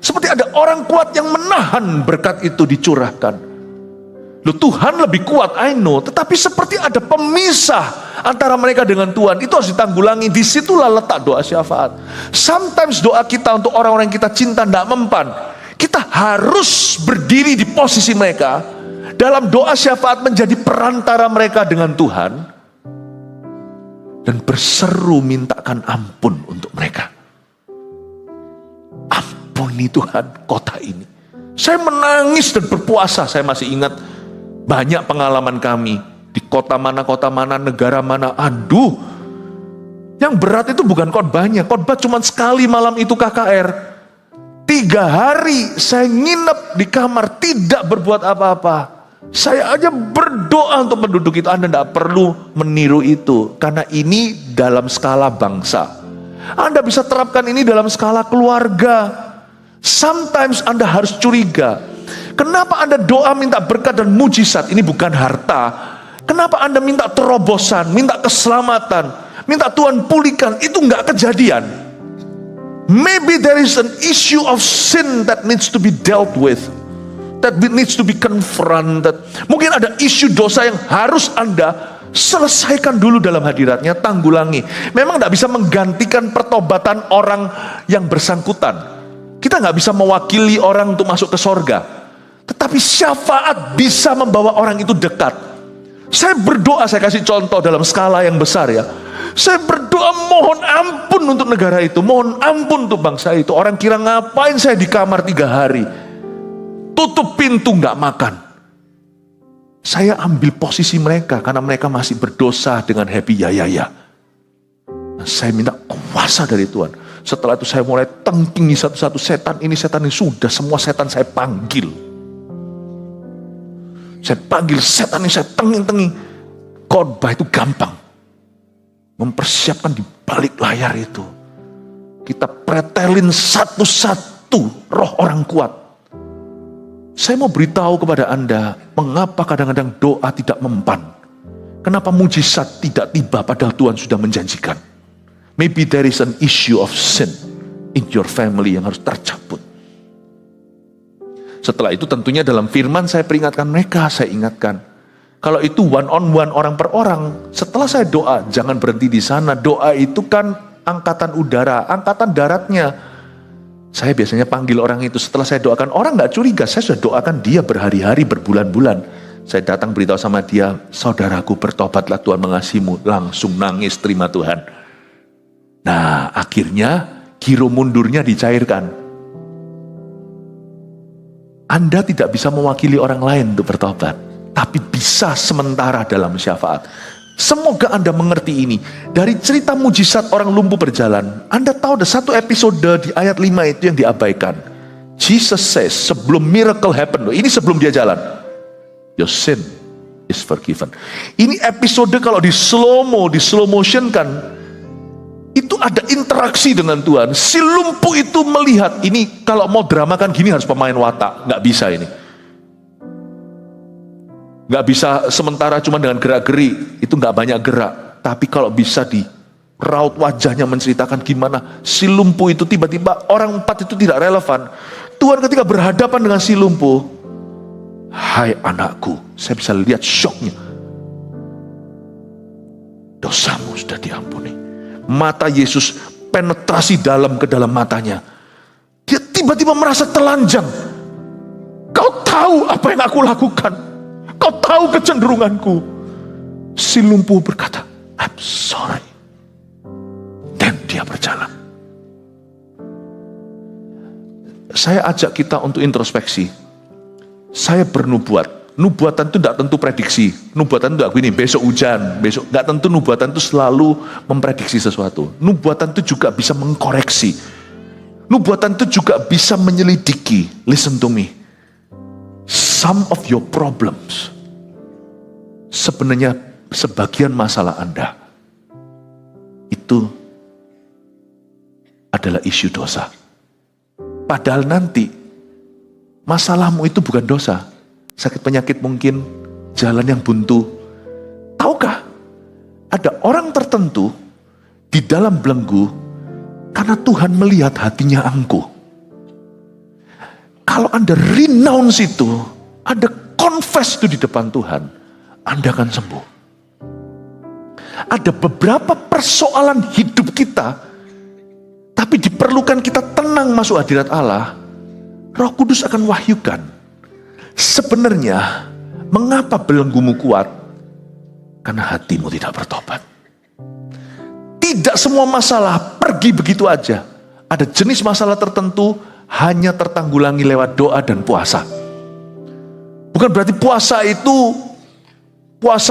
seperti ada orang kuat yang menahan berkat itu dicurahkan. Loh, Tuhan lebih kuat, I know. Tetapi seperti ada pemisah antara mereka dengan Tuhan. Itu harus ditanggulangi. Disitulah letak doa syafaat. Sometimes doa kita untuk orang-orang yang kita cinta tidak mempan. Kita harus berdiri di posisi mereka. Dalam doa syafaat menjadi perantara mereka dengan Tuhan. Dan berseru mintakan ampun untuk mereka. Ampuni Tuhan kota ini. Saya menangis dan berpuasa. Saya masih ingat banyak pengalaman kami di kota mana, negara mana. Aduh, yang berat itu bukan khotbahnya. Khotbah cuma sekali malam itu KKR. 3 hari saya nginep di kamar, tidak berbuat apa-apa. Saya aja berdoa untuk penduduk itu. Anda tidak perlu meniru itu, karena ini dalam skala bangsa. Anda bisa terapkan ini dalam skala keluarga. Sometimes Anda harus curiga. Kenapa Anda doa minta berkat dan mujizat? Ini bukan harta. Kenapa Anda minta terobosan, minta keselamatan, minta Tuhan pulihkan? Itu nggak kejadian. Maybe there is an issue of sin that needs to be dealt with, that needs to be confronted. Mungkin ada isu dosa yang harus Anda selesaikan dulu dalam hadiratnya, tanggulangi. Memang nggak bisa menggantikan pertobatan orang yang bersangkutan. Kita nggak bisa mewakili orang untuk masuk ke sorga. Tetapi syafaat bisa membawa orang itu dekat. Saya berdoa, saya kasih contoh dalam skala yang besar ya. Saya berdoa mohon ampun untuk negara itu, mohon ampun untuk bangsa itu. Orang kira ngapain saya di kamar 3 hari, tutup pintu nggak makan. Saya ambil posisi mereka karena mereka masih berdosa dengan happy ya. Saya minta kuasa dari Tuhan. Setelah itu saya mulai tengkingi satu-satu, setan ini, sudah semua setan saya panggil. Saya panggil setan ini, saya tenging-tenging. Khotbah itu gampang. Mempersiapkan di balik layar itu. Kita pretelin satu-satu roh orang kuat. Saya mau beritahu kepada Anda, mengapa kadang-kadang doa tidak mempan. Kenapa mujizat tidak tiba padahal Tuhan sudah menjanjikan. Maybe there is an issue of sin in your family yang harus tercabut. Setelah itu tentunya dalam firman saya peringatkan mereka, saya ingatkan. Kalau itu one on one, orang per orang, setelah saya doa, jangan berhenti di sana. Doa itu kan angkatan udara, angkatan daratnya. Saya biasanya panggil orang itu, setelah saya doakan, orang gak curiga, saya sudah doakan dia berhari-hari, berbulan-bulan. Saya datang beritahu sama dia, saudaraku bertobatlah, Tuhan mengasihimu. Langsung nangis, terima Tuhan. Nah, akhirnya giro mundurnya dicairkan. Anda tidak bisa mewakili orang lain untuk bertobat, tapi bisa sementara dalam syafaat. Semoga Anda mengerti ini. Dari cerita mujizat orang lumpuh berjalan, Anda tahu ada satu episode di ayat 5 itu yang diabaikan. Jesus says, sebelum miracle happen, ini sebelum dia jalan, your sin is forgiven. Ini episode kalau di slow motion kan, itu ada interaksi dengan Tuhan. Si lumpuh itu melihat, ini kalau mau drama kan gini harus pemain watak, nggak bisa ini. Nggak bisa sementara cuma dengan gerak-geri, itu nggak banyak gerak. Tapi kalau bisa di raut wajahnya menceritakan gimana si lumpuh itu tiba-tiba, orang 4 itu tidak relevan. Tuhan ketika berhadapan dengan si lumpuh, hai anakku, saya bisa lihat syoknya. Dosamu sudah diampuni. Mata Yesus penetrasi dalam ke dalam matanya. Dia tiba-tiba merasa telanjang. Kau tahu apa yang aku lakukan. Kau tahu kecenderunganku. Si lumpuh berkata, I'm sorry. Dan dia berjalan. Saya ajak kita untuk introspeksi. Saya bernubuat. Nubuatan itu tidak tentu prediksi. Nubuatan itu tidak begini, besok hujan, besok. Tidak tentu nubuatan itu selalu memprediksi sesuatu. Nubuatan itu juga bisa mengkoreksi. Nubuatan itu juga bisa menyelidiki. Listen to me. Some of your problems, sebenarnya sebagian masalah Anda, itu itu adalah isu dosa. Padahal nanti masalahmu itu bukan dosa. Sakit penyakit mungkin, jalan yang buntu. Tahukah, ada orang tertentu di dalam belenggu karena Tuhan melihat hatinya angkuh. Kalau Anda renounce itu, Anda confess itu di depan Tuhan, Anda akan sembuh. Ada beberapa persoalan hidup kita, tapi diperlukan kita tenang masuk hadirat Allah. Roh Kudus akan wahyukan. Sebenarnya, mengapa belenggumu kuat? Karena hatimu tidak bertobat. Tidak semua masalah pergi begitu aja. Ada jenis masalah tertentu hanya tertanggulangi lewat doa dan puasa. Bukan berarti puasa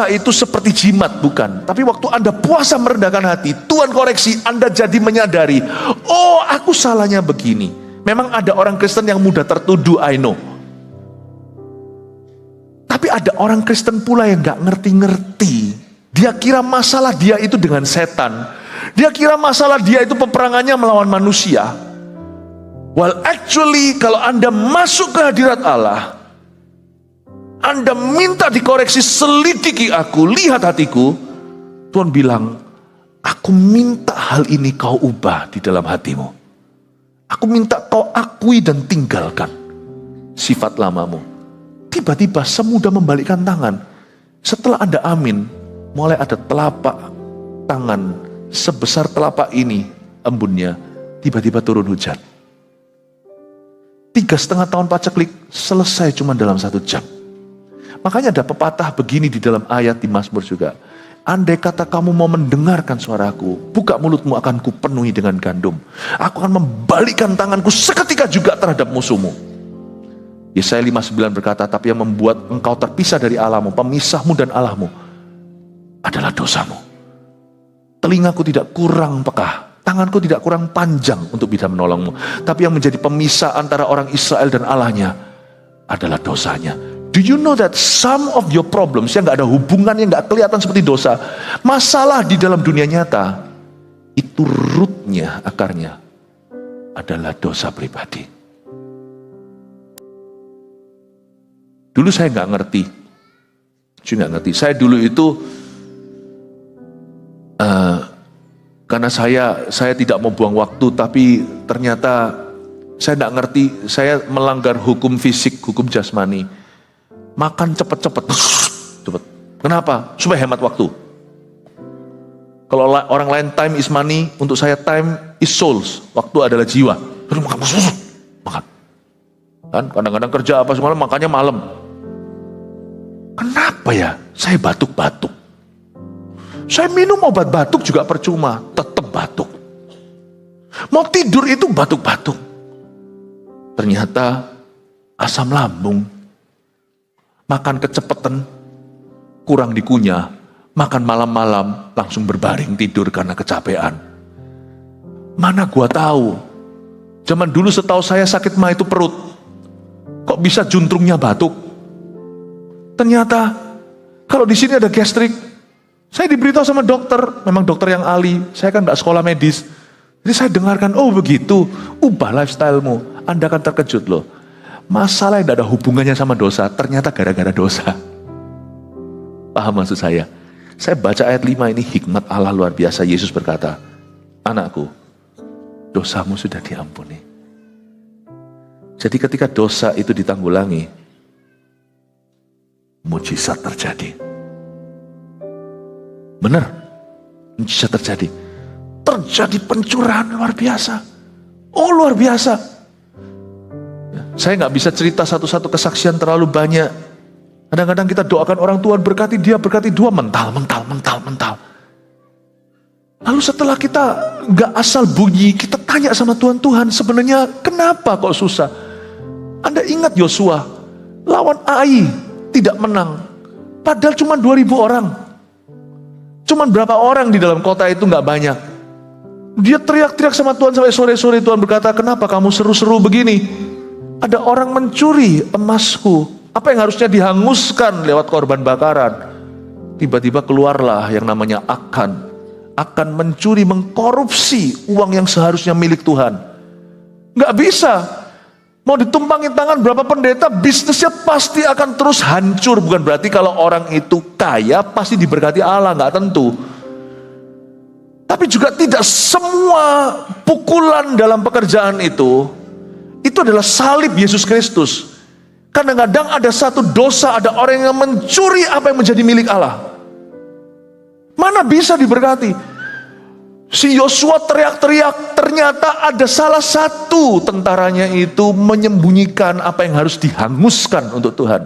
itu seperti jimat, bukan. Tapi waktu Anda puasa merendahkan hati, Tuhan koreksi, Anda jadi menyadari, oh aku salahnya begini. Memang ada orang Kristen yang mudah tertuduh, I know. Tapi ada orang Kristen pula yang gak ngerti-ngerti. Dia kira masalah dia itu dengan setan. Dia kira masalah dia itu peperangannya melawan manusia. Well actually kalau Anda masuk ke hadirat Allah, Anda minta dikoreksi, selidiki aku, lihat hatiku. Tuhan bilang, aku minta hal ini kau ubah di dalam hatimu. Aku minta kau akui dan tinggalkan sifat lamamu. Tiba-tiba semudah membalikkan tangan. Setelah Anda amin, mulai ada telapak tangan sebesar telapak ini, embunnya, tiba-tiba turun hujan. 3,5 tahun paceklik selesai cuma dalam 1 jam. Makanya ada pepatah begini di dalam ayat di Mazmur juga. Andai kata kamu mau mendengarkan suaraku, buka mulutmu akan kupenuhi dengan gandum. Aku akan membalikkan tanganku seketika juga terhadap musuhmu. Yesaya 59 berkata, tapi yang membuat engkau terpisah dari Allahmu, pemisahmu dan Allahmu, adalah dosamu. Telingaku tidak kurang peka, tanganku tidak kurang panjang untuk bisa menolongmu. Tapi yang menjadi pemisah antara orang Israel dan Allahnya adalah dosanya. Do you know that some of your problems yang gak ada hubungan, yang gak kelihatan seperti dosa, masalah di dalam dunia nyata, itu rootnya, akarnya adalah dosa pribadi. Dulu saya gak ngerti. Saya dulu itu karena saya tidak mau buang waktu, tapi ternyata saya tidak ngerti, saya melanggar hukum fisik, hukum jasmani. Makan cepet. Kenapa? Supaya hemat waktu. Kalau orang lain time is money, untuk saya time is souls. Waktu adalah jiwa. Terus makan. Kan kadang-kadang kerja apa semalam, makannya malam. Kenapa ya? Saya batuk-batuk. Saya minum obat batuk juga percuma, tetap batuk. Mau tidur itu batuk-batuk. Ternyata asam lambung. Makan kecepatan, kurang dikunyah. Makan malam-malam, langsung berbaring tidur karena kecapean. Mana gua tahu. Zaman dulu setahu saya sakit mah itu perut. Kok bisa juntrungnya batuk? Ternyata kalau di sini ada gastrik. Saya diberitahu sama dokter, memang dokter yang ahli. Saya kan gak sekolah medis. Jadi saya dengarkan, oh begitu, ubah lifestyle-mu. Anda akan terkejut loh. Masalah yang tidak ada hubungannya sama dosa, ternyata gara-gara dosa. Paham maksud saya? Saya baca ayat 5 ini, hikmat Allah luar biasa. Yesus berkata, anakku, dosamu sudah diampuni. Jadi ketika dosa itu ditanggulangi, mujizat terjadi. Benar, mujizat terjadi. Terjadi pencurahan luar biasa. Oh luar biasa. Saya nggak bisa cerita satu-satu kesaksian terlalu banyak. Kadang-kadang kita doakan orang, Tuhan berkati dia, berkati dua, mental. Lalu setelah kita nggak asal bunyi, kita tanya sama Tuhan, sebenarnya kenapa kok susah? Anda ingat Yosua, lawan Ai tidak menang. Padahal cuma 2.000 orang. Cuman berapa orang di dalam kota itu nggak banyak. Dia teriak-teriak sama Tuhan sampai sore-sore. Tuhan berkata, kenapa kamu seru-seru begini? Ada orang mencuri emasku. Apa yang harusnya dihanguskan lewat korban bakaran. Tiba-tiba keluarlah yang namanya Akan. akan mencuri, mengkorupsi uang yang seharusnya milik Tuhan. Nggak bisa. Mau ditumpangin tangan berapa pendeta, bisnisnya pasti akan terus hancur. Bukan berarti kalau orang itu kaya pasti diberkati Allah, nggak tentu. Tapi juga tidak semua pukulan dalam pekerjaan itu adalah salib Yesus Kristus. Kadang-kadang ada satu dosa, ada orang yang mencuri apa yang menjadi milik Allah. Mana bisa diberkati? Si Yosua teriak-teriak, ternyata ada salah satu tentaranya itu menyembunyikan apa yang harus dihanguskan untuk Tuhan.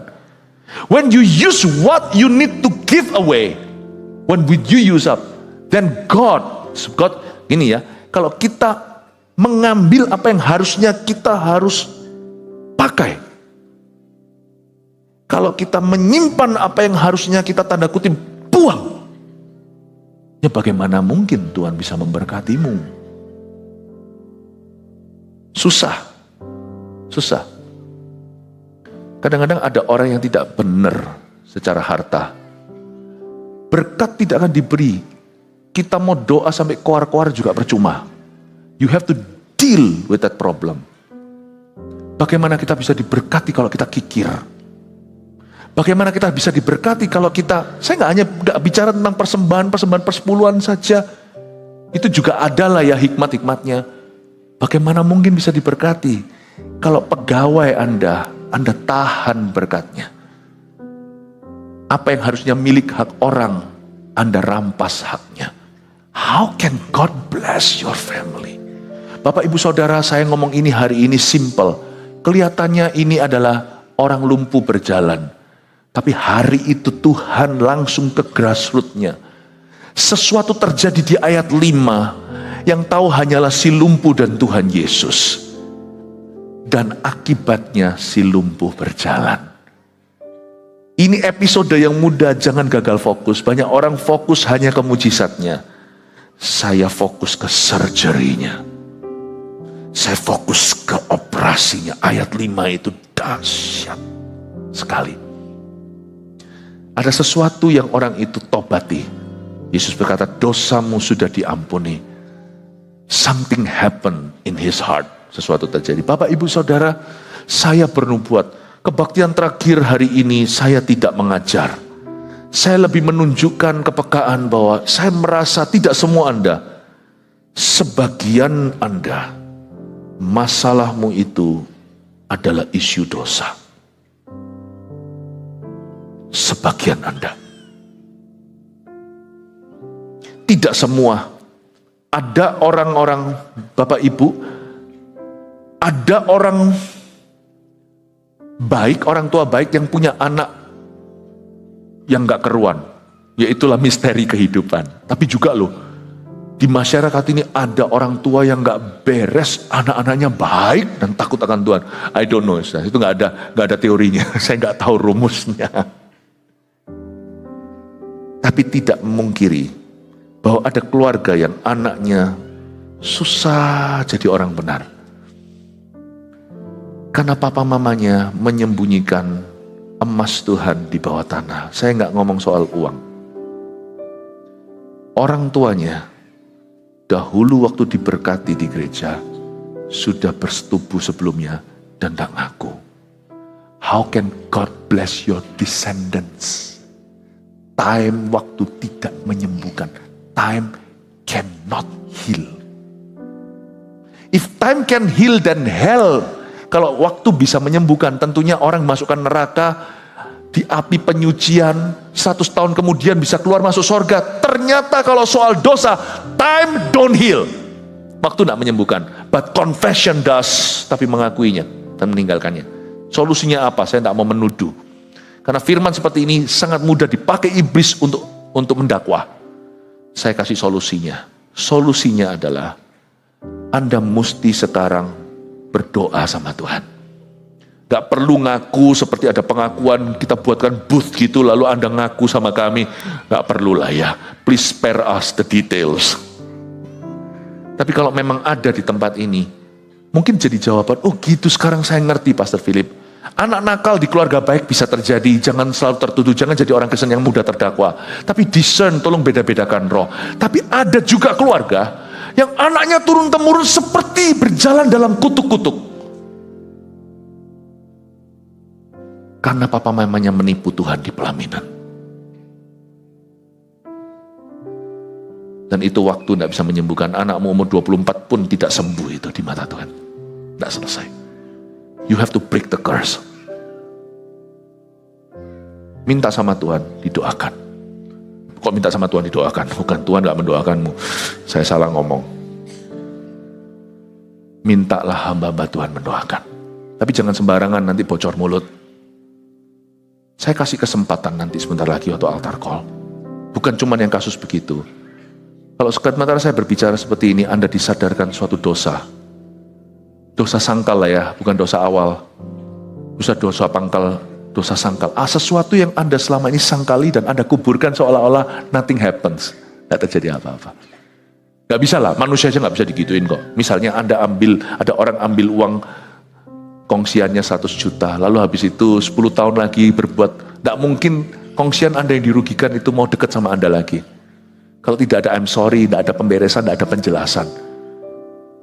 When you use what you need to give away, when you use up, then God gini ya, kalau kita mengambil apa yang harusnya kita harus pakai, kalau kita menyimpan apa yang harusnya kita tanda kutip buang, ya bagaimana mungkin Tuhan bisa memberkatimu? Susah. Kadang-kadang ada orang yang tidak benar secara harta. Berkat tidak akan diberi. Kita mau doa sampai koar-koar juga percuma. You have to deal with that problem. Bagaimana kita bisa diberkati kalau kita kikir? Bagaimana kita bisa diberkati kalau kita, saya nggak bicara tentang persembahan persepuluhan saja. Itu juga adalah ya hikmat-hikmatnya. Bagaimana mungkin bisa diberkati kalau pegawai Anda tahan berkatnya. Apa yang harusnya milik hak orang, Anda rampas haknya. How can God bless your family? Bapak ibu saudara, saya ngomong ini hari ini simple. Kelihatannya ini adalah orang lumpuh berjalan. Tapi hari itu Tuhan langsung ke grassroots-nya. Sesuatu terjadi di ayat 5, yang tahu hanyalah si lumpuh dan Tuhan Yesus. Dan akibatnya si lumpuh berjalan. Ini episode yang mudah, jangan gagal fokus. Banyak orang fokus hanya ke mujizatnya. Saya fokus ke surgery-nya. Saya fokus ke operasinya. Ayat 5 itu dahsyat sekali. Ada sesuatu yang orang itu tobati. Yesus berkata, dosamu sudah diampuni. Something happened in his heart. Sesuatu terjadi. Bapak, ibu, saudara, saya bernubuat. Kebaktian terakhir hari ini saya tidak mengajar. Saya lebih menunjukkan kepekaan bahwa saya merasa tidak semua Anda, sebagian Anda, masalahmu itu adalah isu dosa. Sebagian Anda. Tidak semua. Ada orang-orang, Bapak Ibu, ada orang baik, orang tua baik yang punya anak yang gak keruan. Yaitulah misteri kehidupan. Tapi juga loh, di masyarakat ini ada orang tua yang gak beres, anak-anaknya baik dan takut akan Tuhan. I don't know, itu gak ada teorinya. Saya gak tahu rumusnya. Tapi tidak memungkiri bahwa ada keluarga yang anaknya susah jadi orang benar. Karena papa mamanya menyembunyikan emas Tuhan di bawah tanah. Saya nggak ngomong soal uang. Orang tuanya dahulu waktu diberkati di gereja sudah bersetubuh sebelumnya dan tak ngaku. How can God bless your descendants? Time waktu tidak menyembuhkan. Time cannot heal. If time can heal, then hell. Kalau waktu bisa menyembuhkan, tentunya orang masukkan neraka di api penyucian, 100 tahun kemudian bisa keluar masuk surga. Ternyata kalau soal dosa, time don't heal. Waktu tidak menyembuhkan, but confession does, tapi mengakuinya dan meninggalkannya. Solusinya apa? Saya tidak mau menuduh. Karena firman seperti ini sangat mudah dipakai iblis untuk mendakwah. Saya kasih solusinya. Solusinya adalah Anda mesti sekarang berdoa sama Tuhan. Gak perlu ngaku seperti ada pengakuan, kita buatkan booth gitu lalu Anda ngaku sama kami. Gak perlulah ya. Please spare us the details. Tapi kalau memang ada di tempat ini, mungkin jadi jawaban, oh gitu sekarang saya ngerti Pastor Philip. Anak nakal di keluarga baik bisa terjadi, jangan selalu tertuduh, jangan jadi orang Kristen yang mudah terdakwa. Tapi discern, tolong beda-bedakan roh. Tapi ada juga keluarga yang anaknya turun-temurun seperti berjalan dalam kutuk-kutuk. Karena papa mamanya menipu Tuhan di pelaminan. Dan itu waktu tidak bisa menyembuhkan. Anakmu umur 24 pun tidak sembuh itu di mata Tuhan. Tidak selesai. You have to break the curse. Minta sama Tuhan, didoakan. Kok minta sama Tuhan didoakan? Bukan, Tuhan gak mendoakanmu. Saya salah ngomong. Mintalah hamba-hamba Tuhan mendoakan. Tapi jangan sembarangan nanti bocor mulut. Saya kasih kesempatan nanti sebentar lagi waktu altar call. Bukan cuma yang kasus begitu. Kalau sementara saya berbicara seperti ini, Anda disadarkan suatu dosa. Dosa sangkal lah ya, bukan dosa awal. Dosa pangkal, dosa sangkal. Sesuatu yang Anda selama ini sangkali dan Anda kuburkan seolah-olah nothing happens. Tidak terjadi apa-apa. Gak bisa lah, manusia aja gak bisa digituin kok. Misalnya ada orang ambil uang kongsiannya 100 juta, lalu habis itu 10 tahun lagi berbuat, tidak mungkin kongsian Anda yang dirugikan itu mau dekat sama Anda lagi. Kalau tidak ada I'm sorry, tidak ada pemberesan, tidak ada penjelasan.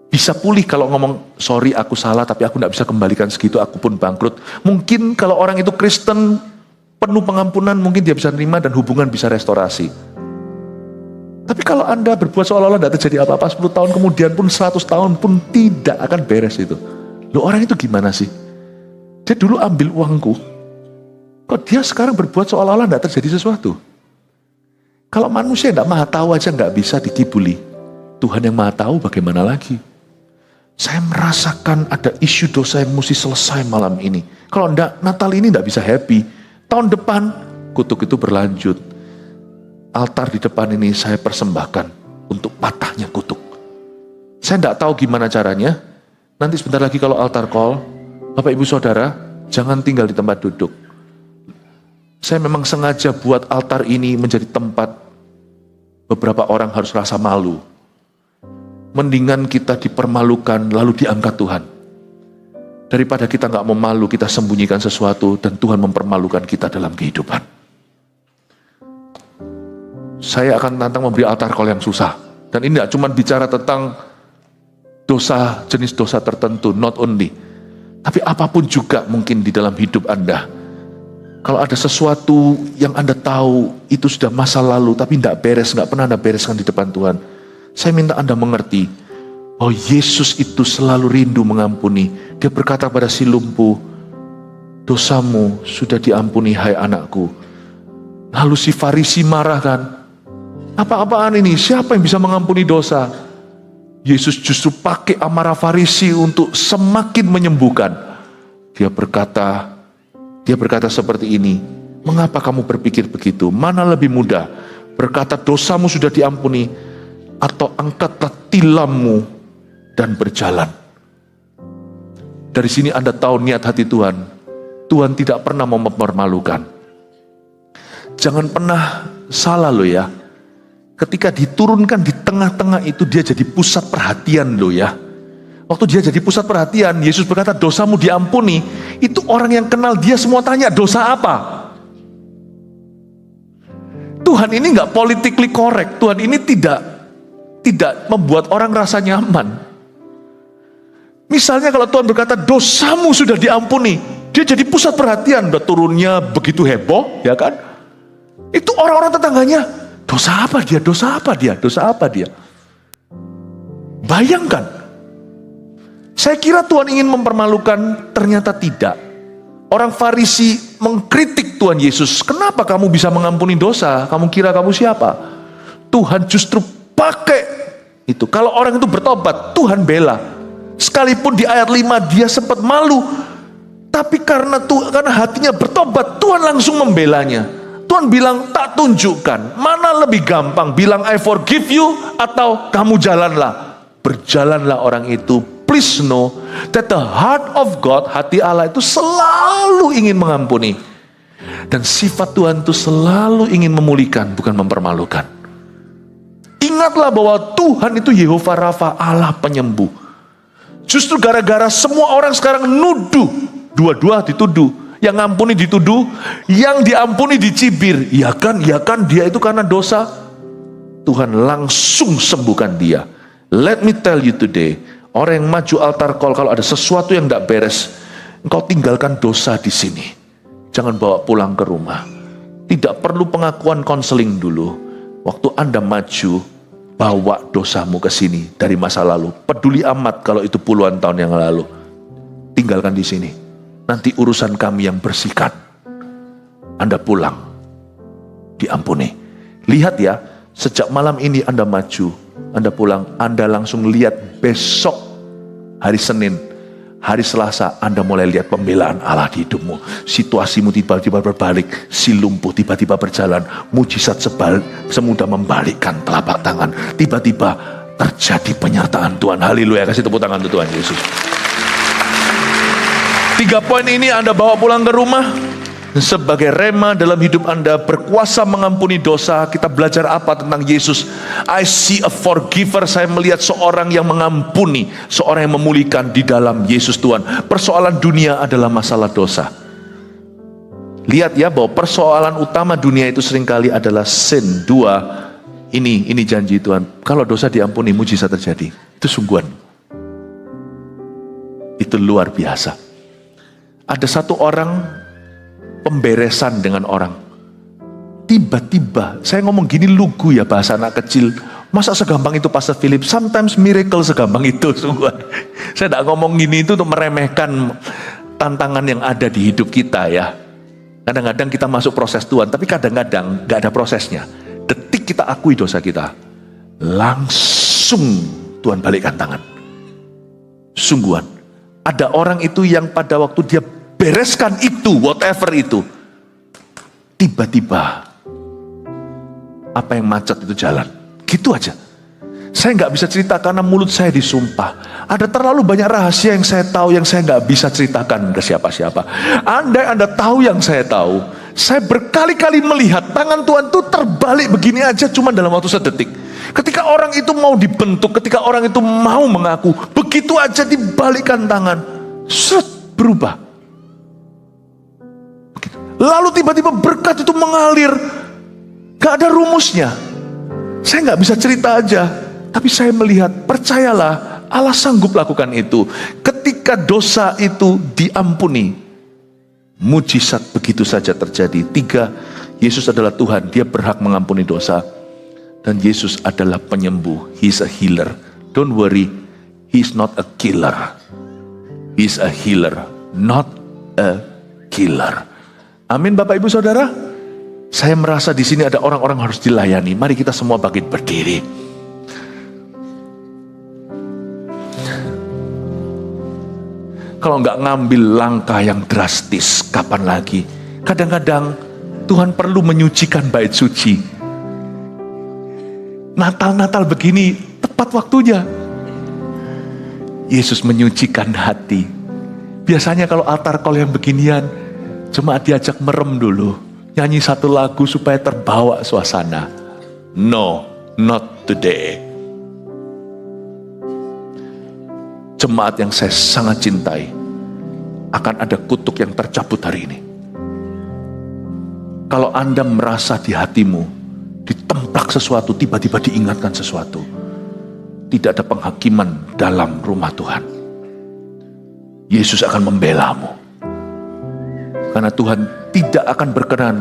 Bisa pulih kalau ngomong, sorry aku salah tapi aku tidak bisa kembalikan segitu, aku pun bangkrut. Mungkin kalau orang itu Kristen, penuh pengampunan, mungkin dia bisa nerima dan hubungan bisa restorasi. Tapi kalau Anda berbuat seolah-olah tidak terjadi apa-apa, 10 tahun kemudian pun, 100 tahun pun tidak akan beres itu. Loh, orang itu gimana sih? Dia dulu ambil uangku, kok dia sekarang berbuat seolah-olah tidak terjadi sesuatu? Kalau manusia tidak maha tahu aja nggak bisa dikibuli, Tuhan yang maha tahu bagaimana lagi? Saya merasakan ada isu dosa yang mesti selesai malam ini. Kalau enggak, Natal ini enggak bisa happy. Tahun depan, kutuk itu berlanjut. Altar di depan ini saya persembahkan untuk patahnya kutuk. Saya enggak tahu gimana caranya. Nanti sebentar lagi kalau altar call, Bapak Ibu Saudara, jangan tinggal di tempat duduk. Saya memang sengaja buat altar ini menjadi tempat beberapa orang harus rasa malu. Mendingan kita dipermalukan lalu diangkat Tuhan. Daripada kita gak mau malu, kita sembunyikan sesuatu dan Tuhan mempermalukan kita dalam kehidupan. Saya akan tantang memberi altar call yang susah. Dan ini gak cuma bicara tentang dosa, jenis dosa tertentu, not only. Tapi apapun juga mungkin di dalam hidup Anda. Kalau ada sesuatu yang Anda tahu itu sudah masa lalu tapi gak beres, gak pernah Anda bereskan di depan Tuhan. Saya minta Anda mengerti bahwa Yesus itu selalu rindu mengampuni. Dia berkata pada si lumpuh, dosamu sudah diampuni hai anakku. Lalu si Farisi marah kan, apa-apaan ini, siapa yang bisa mengampuni dosa? Yesus justru pakai amarah Farisi untuk semakin menyembuhkan. Dia berkata seperti ini, mengapa kamu berpikir begitu? Mana lebih mudah berkata dosamu sudah diampuni, atau angkatlah tilammu dan berjalan. Dari sini Anda tahu niat hati Tuhan. Tuhan tidak pernah mau mempermalukan. Jangan pernah salah loh ya. Ketika diturunkan di tengah-tengah itu, dia jadi pusat perhatian loh ya. Waktu dia jadi pusat perhatian, Yesus berkata dosamu diampuni. Itu orang yang kenal dia semua tanya, dosa apa? Tuhan ini gak politically correct. Tuhan ini tidak membuat orang rasa nyaman. Misalnya kalau Tuhan berkata dosamu sudah diampuni, dia jadi pusat perhatian. Udah turunnya begitu heboh, ya kan? Itu orang-orang tetangganya, dosa apa dia, dosa apa dia, dosa apa dia. Bayangkan, saya kira Tuhan ingin mempermalukan, ternyata tidak. Orang Farisi mengkritik Tuhan Yesus, kenapa kamu bisa mengampuni dosa? Kamu kira kamu siapa? Tuhan justru pakai itu. Kalau orang itu bertobat, Tuhan bela. Sekalipun di ayat 5 dia sempat malu, tapi karena hatinya bertobat, Tuhan langsung membelanya. Tuhan bilang, tak tunjukkan mana lebih gampang, bilang I forgive you atau kamu jalanlah. Berjalanlah orang itu. Please know that the heart of God, hati Allah itu selalu ingin mengampuni. Dan sifat Tuhan itu selalu ingin memulihkan, bukan mempermalukan. Ingatlah bahwa Tuhan itu Yehova Rafa, Allah penyembuh. Justru gara-gara semua orang sekarang nuduh Dua-dua dituduh. Yang ngampuni dituduh, yang diampuni dicibir. Ya kan dia itu karena dosa. Tuhan langsung sembuhkan dia. Let me tell you today, orang yang maju altar call kalau ada sesuatu yang tidak beres, engkau tinggalkan dosa di sini. Jangan bawa pulang ke rumah. Tidak perlu pengakuan konseling dulu. Waktu Anda maju, bawa dosamu ke sini dari masa lalu. Peduli amat kalau itu puluhan tahun yang lalu. Tinggalkan di sini. Nanti urusan kami yang bersihkan. Anda pulang, diampuni. Lihat ya, sejak malam ini Anda maju, Anda pulang, Anda langsung lihat besok hari Senin, hari Selasa, Anda mulai lihat pembelaan Allah di hidupmu. Situasimu tiba-tiba berbalik, si lumpuh tiba-tiba berjalan, mujizat semudah membalikkan telapak tangan. Tiba-tiba terjadi penyertaan Tuhan. Haleluya, kasih tepuk tangan untuk Tuhan Yesus. 3 poin ini Anda bawa pulang ke rumah sebagai rema dalam hidup Anda, berkuasa mengampuni dosa. Kita belajar apa tentang Yesus? I see a forgiver. Saya melihat seorang yang mengampuni, seorang yang memulihkan di dalam Yesus Tuhan. Persoalan dunia adalah masalah dosa. Lihat ya, bahwa persoalan utama dunia itu seringkali adalah sin. 2, ini janji Tuhan. Kalau dosa diampuni, mujizat terjadi. Itu sungguhan. Itu luar biasa. Ada satu orang pemberesan dengan orang. Tiba-tiba, saya ngomong gini lugu ya bahasa anak kecil. Masa segampang itu Pastor Philip? Sometimes miracle segampang itu. Sungguh. Saya tidak ngomong gini itu untuk meremehkan tantangan yang ada di hidup kita ya. Kadang-kadang kita masuk proses Tuhan, tapi kadang-kadang gak ada prosesnya. Detik kita akui dosa kita, langsung Tuhan balikkan tangan. Sungguhan. Ada orang itu yang pada waktu dia bereskan itu, whatever itu, tiba-tiba apa yang macet itu jalan. Gitu aja. Saya nggak bisa cerita karena mulut saya disumpah. Ada terlalu banyak rahasia yang saya tahu yang saya nggak bisa ceritakan ke siapa-siapa. Andai Anda tahu yang saya tahu, saya berkali-kali melihat tangan Tuhan itu terbalik begini aja cuma dalam waktu sedetik. Ketika orang itu mau dibentuk, ketika orang itu mau mengaku, begitu aja dibalikkan tangan, set, berubah. Lalu tiba-tiba berkat itu mengalir, gak ada rumusnya. Saya gak bisa cerita aja, tapi saya melihat, percayalah, Allah sanggup lakukan itu. Ketika dosa itu diampuni, mujizat begitu saja terjadi. 3, Yesus adalah Tuhan, Dia berhak mengampuni dosa. Dan Yesus adalah penyembuh. He is a healer. Don't worry, He is not a killer. He is a healer, not a killer. Amin Bapak Ibu Saudara. Saya merasa di sini ada orang-orang harus dilayani. Mari kita semua bangkit berdiri. Kalau nggak ngambil langkah yang drastis, kapan lagi? Kadang-kadang Tuhan perlu menyucikan bait suci. Natal-Natal begini tepat waktunya. Yesus menyucikan hati. Biasanya kalau altar call yang beginian, cuma diajak merem dulu, nyanyi satu lagu supaya terbawa suasana. No, not today. Jemaat yang saya sangat cintai, akan ada kutuk yang tercabut hari ini. Kalau Anda merasa di hatimu ditemplak sesuatu, tiba-tiba diingatkan sesuatu, tidak ada penghakiman dalam rumah Tuhan. Yesus akan membelamu. Karena Tuhan tidak akan berkenan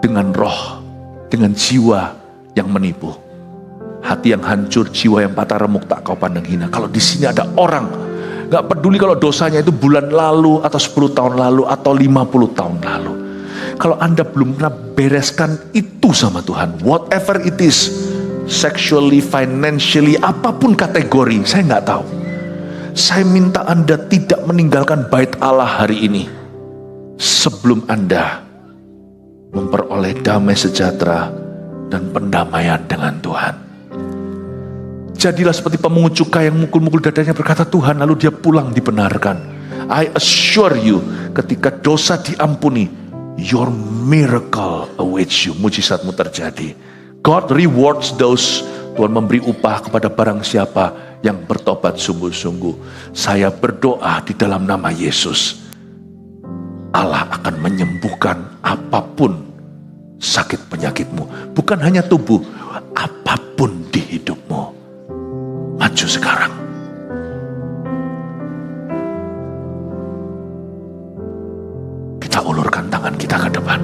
dengan roh, dengan jiwa yang menipu. Hati yang hancur, jiwa yang patah remuk tak kau pandang hina. Kalau di sini ada orang, gak peduli kalau dosanya itu bulan lalu, atau 10 tahun lalu, atau 50 tahun lalu. Kalau Anda belum pernah bereskan itu sama Tuhan, whatever it is, sexually, financially, apapun kategori, saya nggak tahu. Saya minta Anda tidak meninggalkan bait Allah hari ini sebelum Anda memperoleh damai sejahtera dan pendamaian dengan Tuhan. Jadilah seperti pemungut cukai yang mukul-mukul dadanya berkata Tuhan, lalu dia pulang dibenarkan. I assure you, ketika dosa diampuni, your miracle awaits you. Mujizatmu terjadi. God rewards those. Tuhan memberi upah kepada barang siapa yang bertobat sungguh-sungguh. Saya berdoa di dalam nama Yesus, akan menyembuhkan apapun sakit penyakitmu. Bukan hanya tubuh, apapun di hidupmu. Maju sekarang. Kita ulurkan tangan kita ke depan.